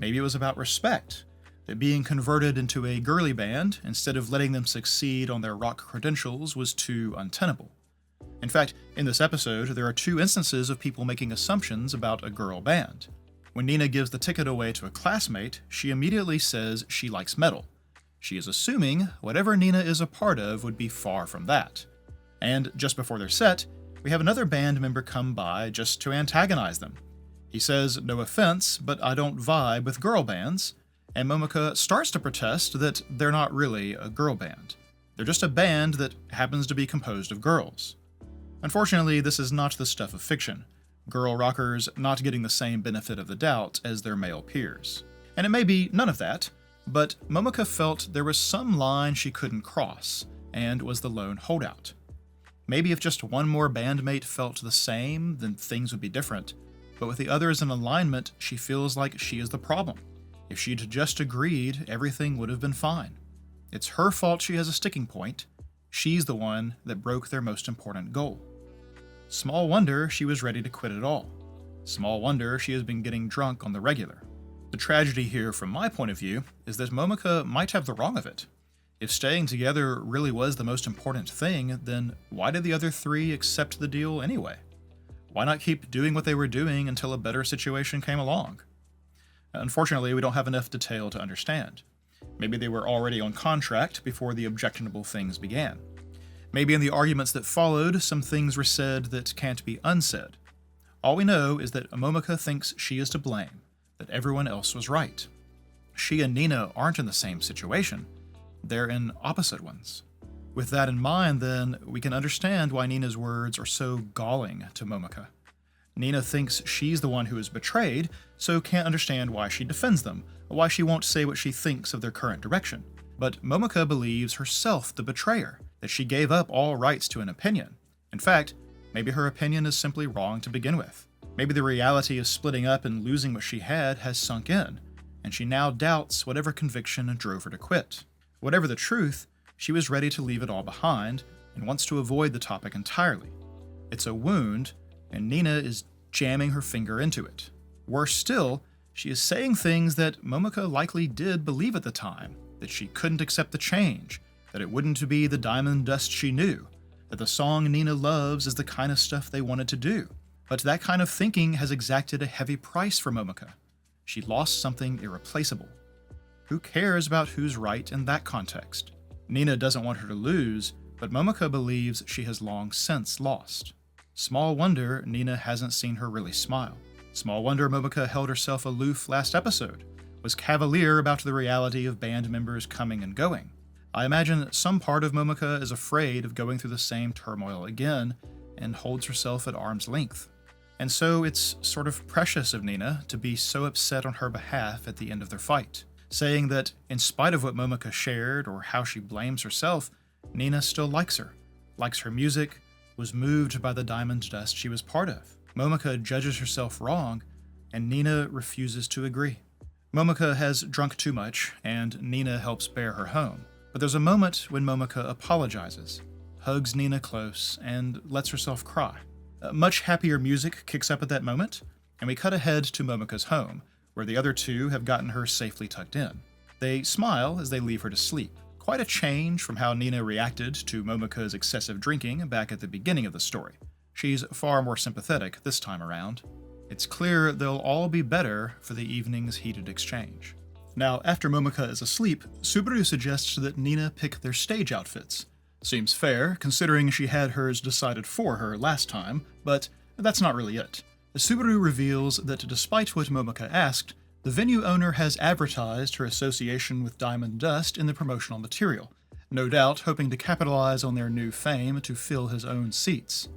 Maybe it was about respect, that being converted into a girly band instead of letting them succeed on their rock credentials was too untenable. In fact, in this episode, there are 2 instances of people making assumptions about a girl band. When Nina gives the ticket away to a classmate, she immediately says she likes metal. She is assuming whatever Nina is a part of would be far from that. And just before their set, we have another band member come by just to antagonize them. He says, "No offense, but I don't vibe with girl bands," and Momoko starts to protest that they're not really a girl band. They're just a band that happens to be composed of girls. Unfortunately, this is not the stuff of fiction, girl rockers not getting the same benefit of the doubt as their male peers. And it may be none of that, but Momoko felt there was some line she couldn't cross, and was the lone holdout. Maybe if just one more bandmate felt the same, then things would be different, but with the others in alignment, she feels like she is the problem. If she'd just agreed, everything would have been fine. It's her fault she has a sticking point. She's the one that broke their most important goal. Small wonder she was ready to quit it all. Small wonder she has been getting drunk on the regular. The tragedy here, from my point of view, is that Momoko might have the wrong of it. If staying together really was the most important thing, then why did the other 3 accept the deal anyway? Why not keep doing what they were doing until a better situation came along? Unfortunately, we don't have enough detail to understand. Maybe they were already on contract before the objectionable things began. Maybe in the arguments that followed, some things were said that can't be unsaid. All we know is that Momoko thinks she is to blame, that everyone else was right. She and Nina aren't in the same situation. They're in opposite ones. With that in mind, then, we can understand why Nina's words are so galling to Momoko. Nina thinks she's the one who is betrayed, so can't understand why she defends them, why she won't say what she thinks of their current direction. But Momoko believes herself the betrayer, that she gave up all rights to an opinion. In fact, maybe her opinion is simply wrong to begin with. Maybe the reality of splitting up and losing what she had has sunk in, and she now doubts whatever conviction drove her to quit. Whatever the truth, she was ready to leave it all behind and wants to avoid the topic entirely. It's a wound, and Nina is jamming her finger into it. Worse still, she is saying things that Momoko likely did believe at the time, that she couldn't accept the change, that it wouldn't be the diamond dust she knew, that the song Nina loves is the kind of stuff they wanted to do. But that kind of thinking has exacted a heavy price for Momoko. She lost something irreplaceable. Who cares about who's right in that context? Nina doesn't want her to lose, but Momoko believes she has long since lost. Small wonder Nina hasn't seen her really smile. Small wonder Momoko held herself aloof last episode, was cavalier about the reality of band members coming and going. I imagine some part of Momoko is afraid of going through the same turmoil again and holds herself at arm's length. And so it's sort of precious of Nina to be so upset on her behalf at the end of their fight, saying that in spite of what Momoko shared or how she blames herself, Nina still likes her music, was moved by the diamond dust she was part of. Momoko judges herself wrong, and Nina refuses to agree. Momoko has drunk too much, and Nina helps bear her home. But there's a moment when Momoko apologizes, hugs Nina close, and lets herself cry. Much happier music kicks up at that moment, and we cut ahead to Momoko's home, where the other 2 have gotten her safely tucked in. They smile as they leave her to sleep. Quite a change from how Nina reacted to Momoko's excessive drinking back at the beginning of the story. She's far more sympathetic this time around. It's clear they'll all be better for the evening's heated exchange. Now, after Momoko is asleep, Subaru suggests that Nina pick their stage outfits. Seems fair, considering she had hers decided for her last time, but that's not really it. Subaru reveals that despite what Momoko asked, the venue owner has advertised her association with Diamond Dust in the promotional material, no doubt hoping to capitalize on their new fame to fill his own seats.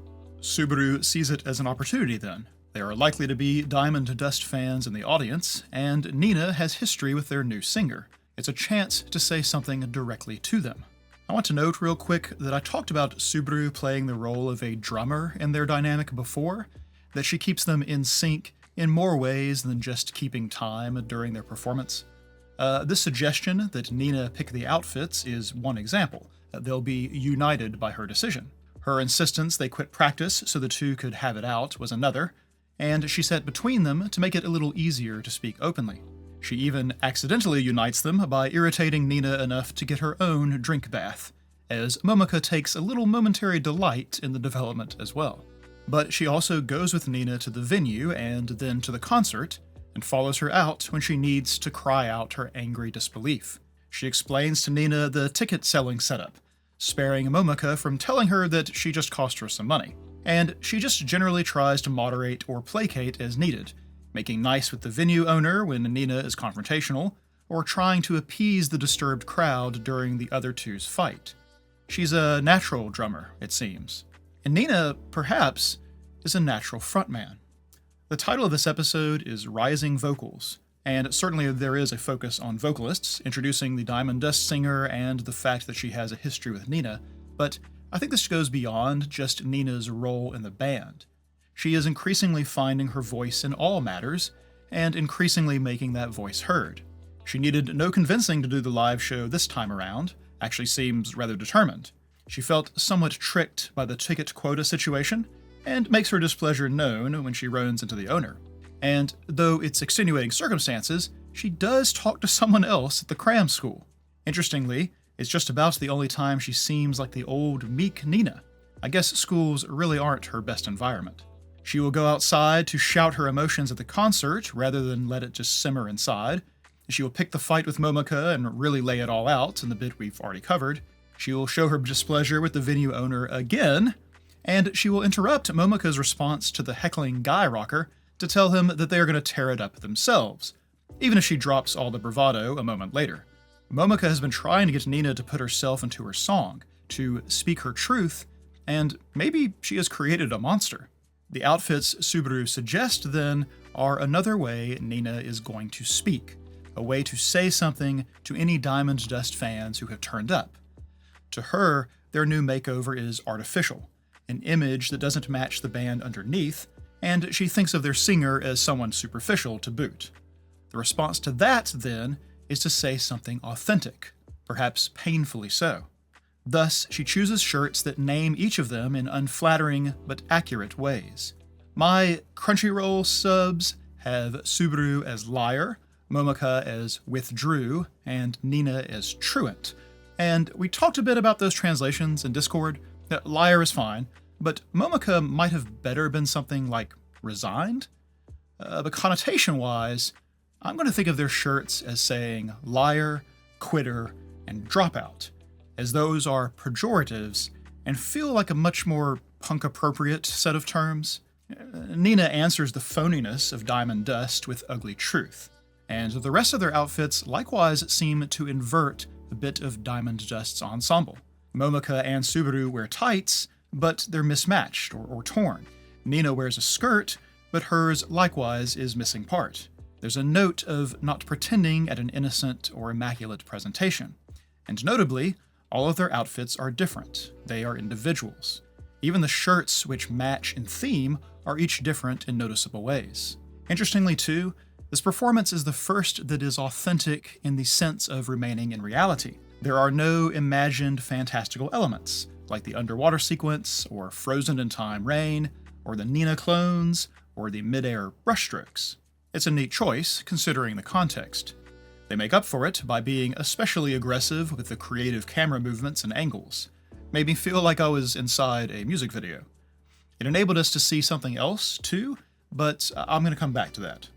Subaru sees it as an opportunity then. There are likely to be Diamond Dust fans in the audience, and Nina has history with their new singer. It's a chance to say something directly to them. I want to note real quick that I talked about Subaru playing the role of a drummer in their dynamic before, that she keeps them in sync in more ways than just keeping time during their performance. This suggestion that Nina pick the outfits is one example. They'll be united by her decision. Her insistence they quit practice so the two could have it out was another, and she sat between them to make it a little easier to speak openly. She even accidentally unites them by irritating Nina enough to get her own drink bath, as Momoko takes a little momentary delight in the development as well. But she also goes with Nina to the venue and then to the concert, and follows her out when she needs to cry out her angry disbelief. She explains to Nina the ticket-selling setup, sparing Momoko from telling her that she just cost her some money. And she just generally tries to moderate or placate as needed, making nice with the venue owner when Nina is confrontational, or trying to appease the disturbed crowd during the other two's fight. She's a natural drummer, it seems. And Nina, perhaps, is a natural frontman. The title of this episode is Rising Vocals, and certainly there is a focus on vocalists, introducing the Diamond Dust singer and the fact that she has a history with Nina, but I think this goes beyond just Nina's role in the band. She is increasingly finding her voice in all matters, and increasingly making that voice heard. She needed no convincing to do the live show this time around, actually seems rather determined. She felt somewhat tricked by the ticket quota situation, and makes her displeasure known when she runs into the owner. And though it's extenuating circumstances, she does talk to someone else at the cram school. Interestingly, it's just about the only time she seems like the old, meek Nina. I guess schools really aren't her best environment. She will go outside to shout her emotions at the concert rather than let it just simmer inside. She will pick the fight with Momoko and really lay it all out in the bit we've already covered. She will show her displeasure with the venue owner again, and she will interrupt Momoko's response to the heckling guy rocker to tell him that they are going to tear it up themselves, even if she drops all the bravado a moment later. Momoko has been trying to get Nina to put herself into her song, to speak her truth, and maybe she has created a monster. The outfits Subaru suggests, then, are another way Nina is going to speak, a way to say something to any Diamond Dust fans who have turned up. To her, their new makeover is artificial, an image that doesn't match the band underneath, and she thinks of their singer as someone superficial to boot. The response to that, then, is to say something authentic, perhaps painfully so. Thus, she chooses shirts that name each of them in unflattering but accurate ways. My Crunchyroll subs have Subaru as liar, Momoko as withdrew, and Nina as truant. And we talked a bit about those translations in Discord. Liar is fine, but Momoko might have better been something like resigned. But connotation-wise, I'm going to think of their shirts as saying liar, quitter, and dropout, as those are pejoratives and feel like a much more punk-appropriate set of terms. Nina answers the phoniness of Diamond Dust with ugly truth, and the rest of their outfits likewise seem to invert a bit of Diamond Dust's ensemble. Momoko and Subaru wear tights, but they're mismatched or torn. Nina wears a skirt, but hers likewise is missing part. There's a note of not pretending at an innocent or immaculate presentation. And notably, all of their outfits are different. They are individuals. Even the shirts, which match in theme, are each different in noticeable ways. Interestingly too, this performance is the first that is authentic in the sense of remaining in reality. There are no imagined fantastical elements, like the underwater sequence, or frozen in time rain, or the Nina clones, or the mid-air brushstrokes. It's a neat choice, considering the context. They make up for it by being especially aggressive with the creative camera movements and angles. Made me feel like I was inside a music video. It enabled us to see something else, too, but I'm going to come back to that.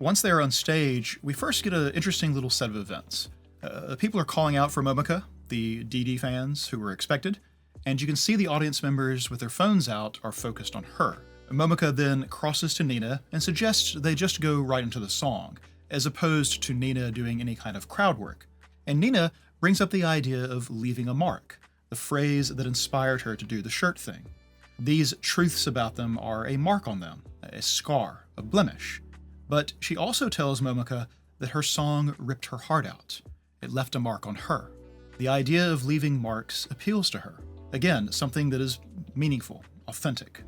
Once they are on stage, we first get an interesting little set of events. People are calling out for Momika, the DD fans who were expected, and you can see the audience members with their phones out are focused on her. Momika then crosses to Nina and suggests they just go right into the song, as opposed to Nina doing any kind of crowd work. And Nina brings up the idea of leaving a mark, the phrase that inspired her to do the shirt thing. These truths about them are a mark on them, a scar, a blemish. But she also tells Momika that her song ripped her heart out. It left a mark on her. The idea of leaving marks appeals to her. Again, something that is meaningful, authentic.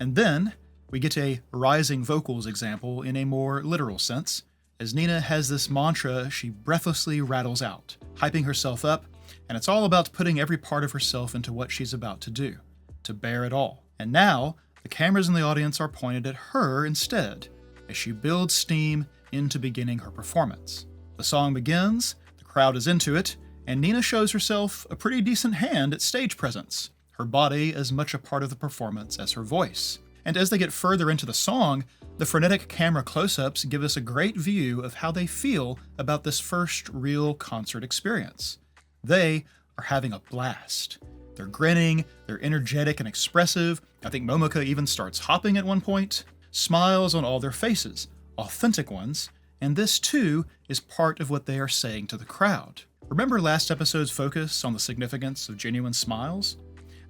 And then we get a rising vocals example in a more literal sense, as Nina has this mantra she breathlessly rattles out, hyping herself up, and it's all about putting every part of herself into what she's about to do, to bear it all. And now, the cameras in the audience are pointed at her instead, as she builds steam into beginning her performance. The song begins, the crowd is into it, and Nina shows herself a pretty decent hand at stage presence, her body as much a part of the performance as her voice. And as they get further into the song, the frenetic camera close-ups give us a great view of how they feel about this first real concert experience. They are having a blast. They're grinning, they're energetic and expressive. I think Momika even starts hopping at one point. Smiles on all their faces, authentic ones, and this too is part of what they are saying to the crowd. Remember last episode's focus on the significance of genuine smiles?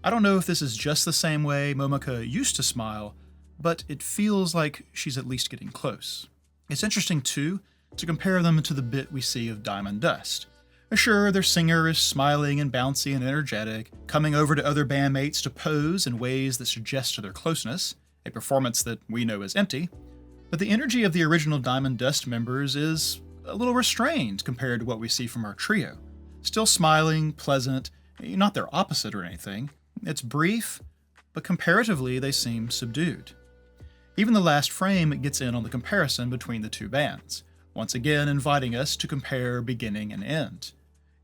I don't know if this is just the same way Momika used to smile, but it feels like she's at least getting close. It's interesting, too, to compare them to the bit we see of Diamond Dust. Sure, their singer is smiling and bouncy and energetic, coming over to other bandmates to pose in ways that suggest to their closeness, a performance that we know is empty, but the energy of the original Diamond Dust members is a little restrained compared to what we see from our trio. Still smiling, pleasant, not their opposite or anything. It's brief, but comparatively they seem subdued. Even the last frame gets in on the comparison between the two bands, once again inviting us to compare beginning and end.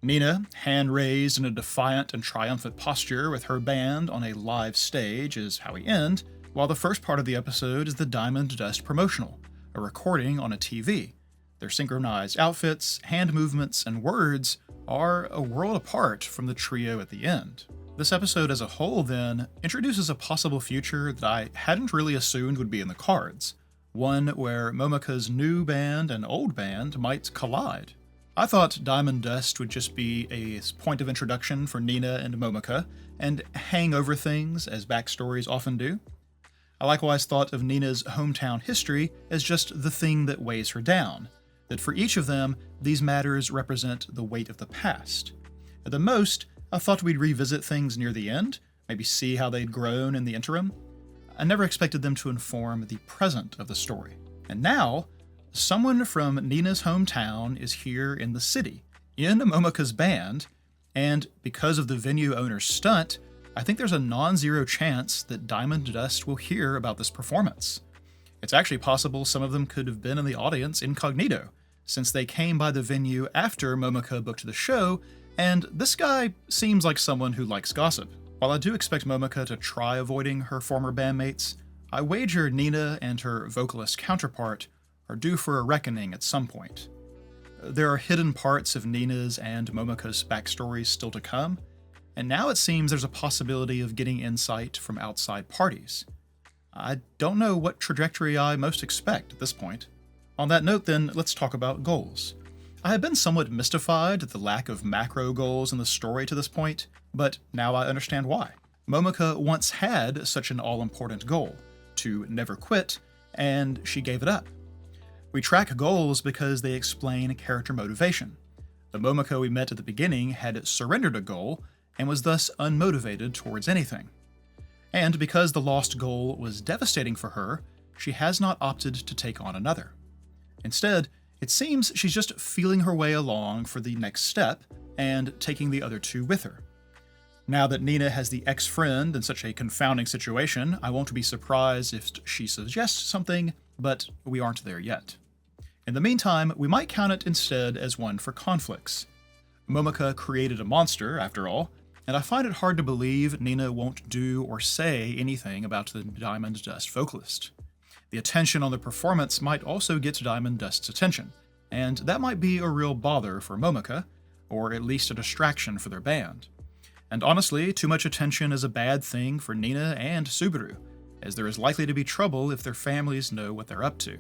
Nina, hand raised in a defiant and triumphant posture with her band on a live stage, is how we end, while the first part of the episode is the Diamond Dust promotional, a recording on a TV. Their synchronized outfits, hand movements, and words are a world apart from the trio at the end. This episode as a whole, then, introduces a possible future that I hadn't really assumed would be in the cards, one where Momika's new band and old band might collide. I thought Diamond Dust would just be a point of introduction for Nina and Momika, and hang over things as backstories often do. I likewise thought of Nina's hometown history as just the thing that weighs her down, that for each of them, these matters represent the weight of the past. At the most, I thought we'd revisit things near the end, maybe see how they'd grown in the interim. I never expected them to inform the present of the story. And now, someone from Nina's hometown is here in the city, in Momika's band, and because of the venue owner's stunt, I think there's a non-zero chance that Diamond Dust will hear about this performance. It's actually possible some of them could have been in the audience incognito, since they came by the venue after Momika booked the show, and this guy seems like someone who likes gossip. While I do expect Momika to try avoiding her former bandmates, I wager Nina and her vocalist counterpart are due for a reckoning at some point. There are hidden parts of Nina's and Momika's backstories still to come, and now it seems there's a possibility of getting insight from outside parties. I don't know what trajectory I most expect at this point. On that note then, let's talk about goals. I have been somewhat mystified at the lack of macro goals in the story to this point, but now I understand why. Momika once had such an all-important goal, to never quit, and she gave it up. We track goals because they explain character motivation. The Momika we met at the beginning had surrendered a goal and was thus unmotivated towards anything. And because the lost goal was devastating for her, she has not opted to take on another. Instead, it seems she's just feeling her way along for the next step and taking the other two with her. Now that Nina has the ex-friend in such a confounding situation, I won't be surprised if she suggests something, but we aren't there yet. In the meantime, we might count it instead as one for conflicts. Momika created a monster, after all, and I find it hard to believe Nina won't do or say anything about the Diamond Dust vocalist. The attention on the performance might also get Diamond Dust's attention, and that might be a real bother for Momoko, or at least a distraction for their band. And honestly, too much attention is a bad thing for Nina and Subaru, as there is likely to be trouble if their families know what they're up to.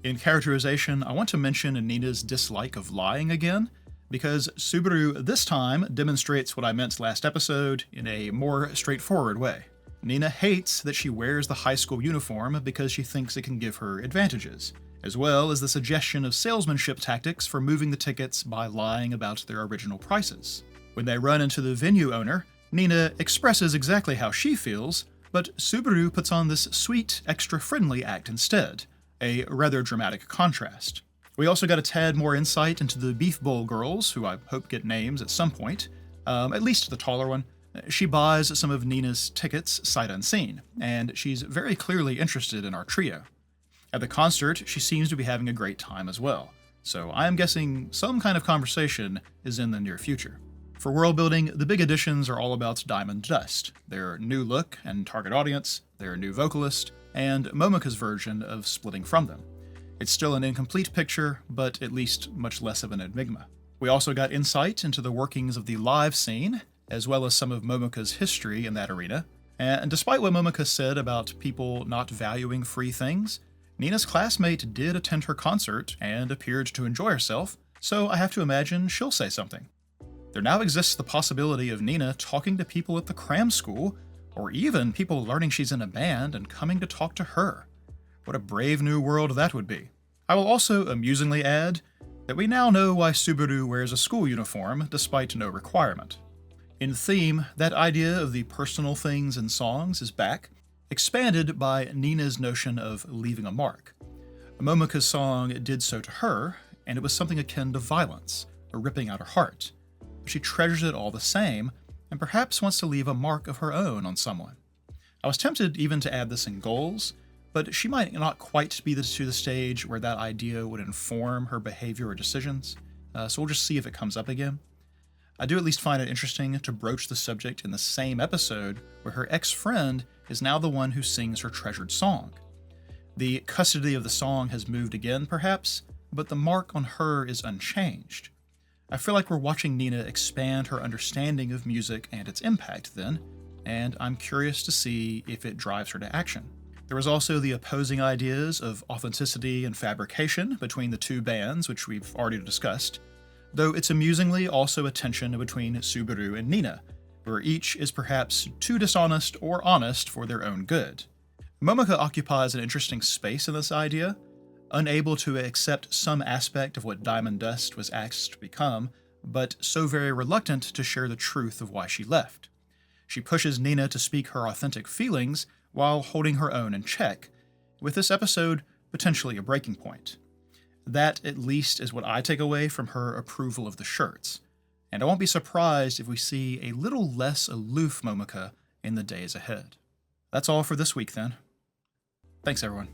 In characterization, I want to mention Nina's dislike of lying again, because Subaru this time demonstrates what I meant last episode in a more straightforward way. Nina hates that she wears the high school uniform because she thinks it can give her advantages, as well as the suggestion of salesmanship tactics for moving the tickets by lying about their original prices. When they run into the venue owner, Nina expresses exactly how she feels, but Subaru puts on this sweet, extra friendly act instead, a rather dramatic contrast. We also got a tad more insight into the Beef Bowl girls, who I hope get names at some point, at least the taller one. She buys some of Nina's tickets sight unseen, and she's very clearly interested in our trio. At the concert, she seems to be having a great time as well, so I am guessing some kind of conversation is in the near future. For world building, the big additions are all about Diamond Dust, their new look and target audience, their new vocalist, and Momoko's version of splitting from them. It's still an incomplete picture, but at least much less of an enigma. We also got insight into the workings of the live scene, as well as some of Momoko's history in that arena. And despite what Momoko said about people not valuing free things, Nina's classmate did attend her concert and appeared to enjoy herself, so I have to imagine she'll say something. There now exists the possibility of Nina talking to people at the cram school, or even people learning she's in a band and coming to talk to her. What a brave new world that would be. I will also amusingly add that we now know why Subaru wears a school uniform despite no requirement. In theme, that idea of the personal things in songs is back, expanded by Nina's notion of leaving a mark. Momoko's song did so to her, and it was something akin to violence, or ripping out her heart. But she treasures it all the same, and perhaps wants to leave a mark of her own on someone. I was tempted even to add this in goals, but she might not quite be to the stage where that idea would inform her behavior or decisions, so we'll just see if it comes up again. I do at least find it interesting to broach the subject in the same episode where her ex-friend is now the one who sings her treasured song. The custody of the song has moved again, perhaps, but the mark on her is unchanged. I feel like we're watching Nina expand her understanding of music and its impact then, and I'm curious to see if it drives her to action. There was also the opposing ideas of authenticity and fabrication between the two bands, which we've already discussed, though it's amusingly also a tension between Subaru and Nina, where each is perhaps too dishonest or honest for their own good. Momoko occupies an interesting space in this idea, unable to accept some aspect of what Diamond Dust was asked to become, but so very reluctant to share the truth of why she left. She pushes Nina to speak her authentic feelings while holding her own in check, with this episode potentially a breaking point. That, at least, is what I take away from her approval of the shirts, and I won't be surprised if we see a little less aloof Momoko in the days ahead. That's all for this week, then. Thanks, everyone.